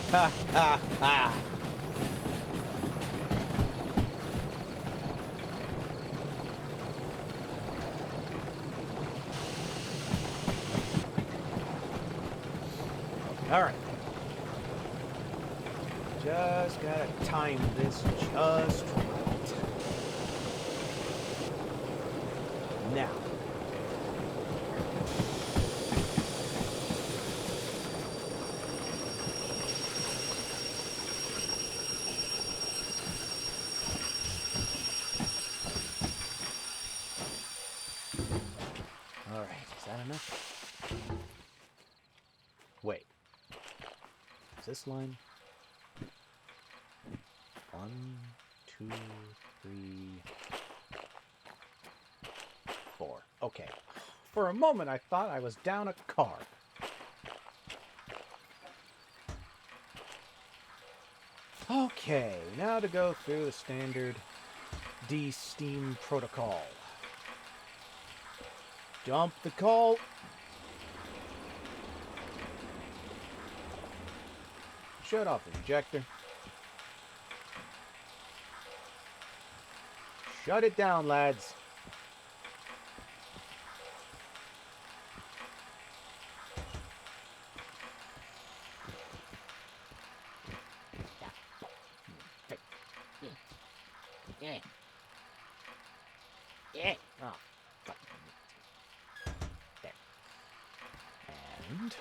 Ha ha ha! Alright. Just gotta time this just right. Now. Alright, is that enough? Wait. Is this line? 1, 2, 3, 4. Okay. For a moment, I thought I was down a car. Okay, now to go through the standard de-steam protocol. Jump the call. Shut off the injector. Shut it down, lads. Yeah. Yeah. Oh, fuck. There. And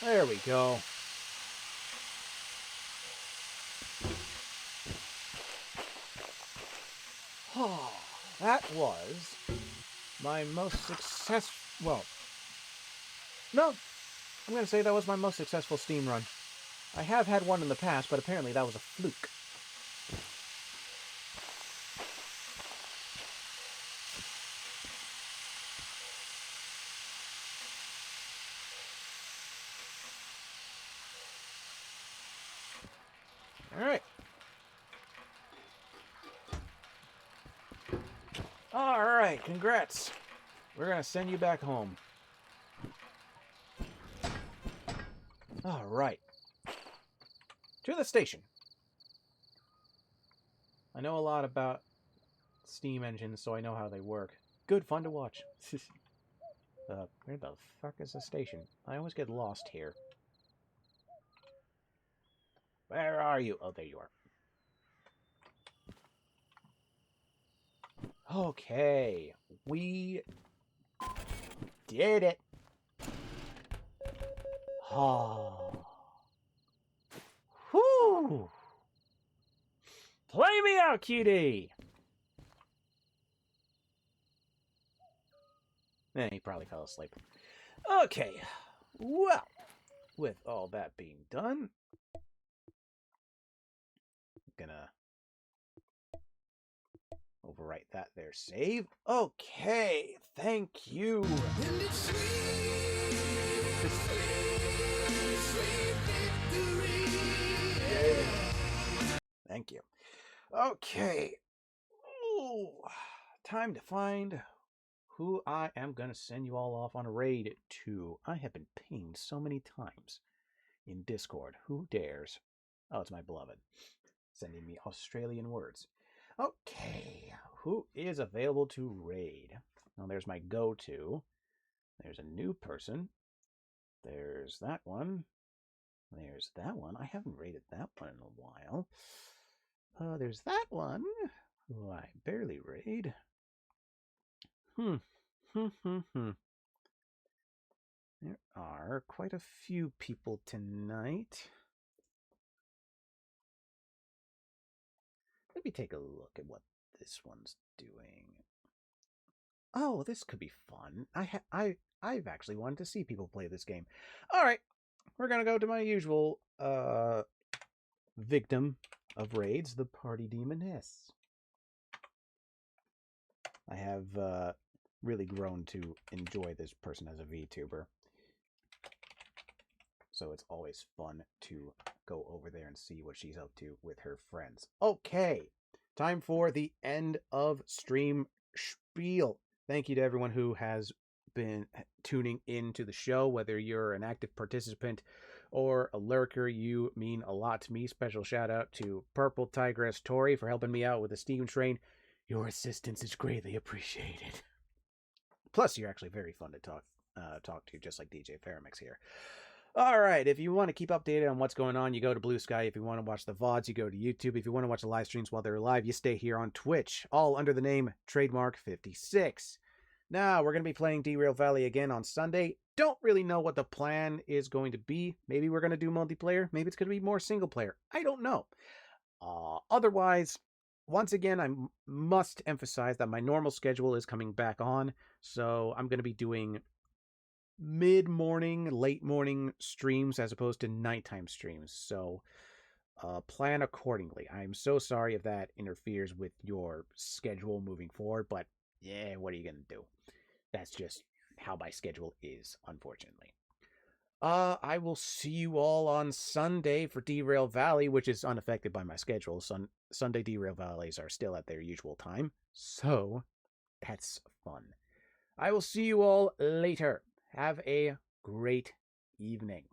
there we go. Oh, that was my most successful... Well, no, I'm going to say that was my most successful steam run. I have had one in the past, but apparently that was a fluke. Alright. Alright, congrats. We're going to send you back home. Alright. To the station. I know a lot about steam engines, so I know how they work. Good fun to watch. Where the fuck is the station? I always get lost here. Where are you? Oh, there you are. Okay. We did it. Oh. Whew. Play me out, cutie. He probably fell asleep. Okay. Well, with all that being done, I'm gonna overwrite that there save. Okay, thank you. Thank you. Okay. Ooh, time to find who I am going to send you all off on a raid to. I have been pinged so many times in Discord. Who dares? Oh, it's my beloved. Sending me Australian words. Okay. Who is available to raid? Well, there's my go-to. There's a new person. There's that one. There's that one. I haven't raided that one in a while. There's that one, who I barely raid. There are quite a few people tonight. Let me take a look at what this one's doing. Oh, this could be fun. I've actually wanted to see people play this game. All right, we're gonna go to my usual victim of raids, the party demoness. I have really grown to enjoy this person as a VTuber. So it's always fun to go over there and see what she's up to with her friends. Okay, time for the end of stream spiel. Thank you to everyone who has been tuning in to the show, whether you're an active participant or a lurker. You mean a lot to me. Special shout out to Purple Tigress Tori for helping me out with the Steam train. Your assistance is greatly appreciated. Plus, you're actually very fun to talk to, just like DJ Faramix here. All right, if you want to keep updated on what's going on, you go to Blue Sky. If you want to watch the VODs, you go to YouTube. If you want to watch the live streams while they're live, you stay here on Twitch, all under the name Trademark56. Now, we're going to be playing Derail Valley again on Sunday. Don't really know what the plan is going to be. Maybe we're going to do multiplayer. Maybe it's going to be more single player. I don't know. Otherwise, once again, I must emphasize that my normal schedule is coming back on. So I'm going to be doing mid-morning, late-morning streams as opposed to nighttime streams. So plan accordingly. I'm so sorry if that interferes with your schedule moving forward, but yeah, what are you going to do? That's just how my schedule is, unfortunately. I will see you all on Sunday for Derail Valley, which is unaffected by my schedule. Sunday Derail Valleys are still at their usual time, so that's fun. I will see you all later. Have a great evening.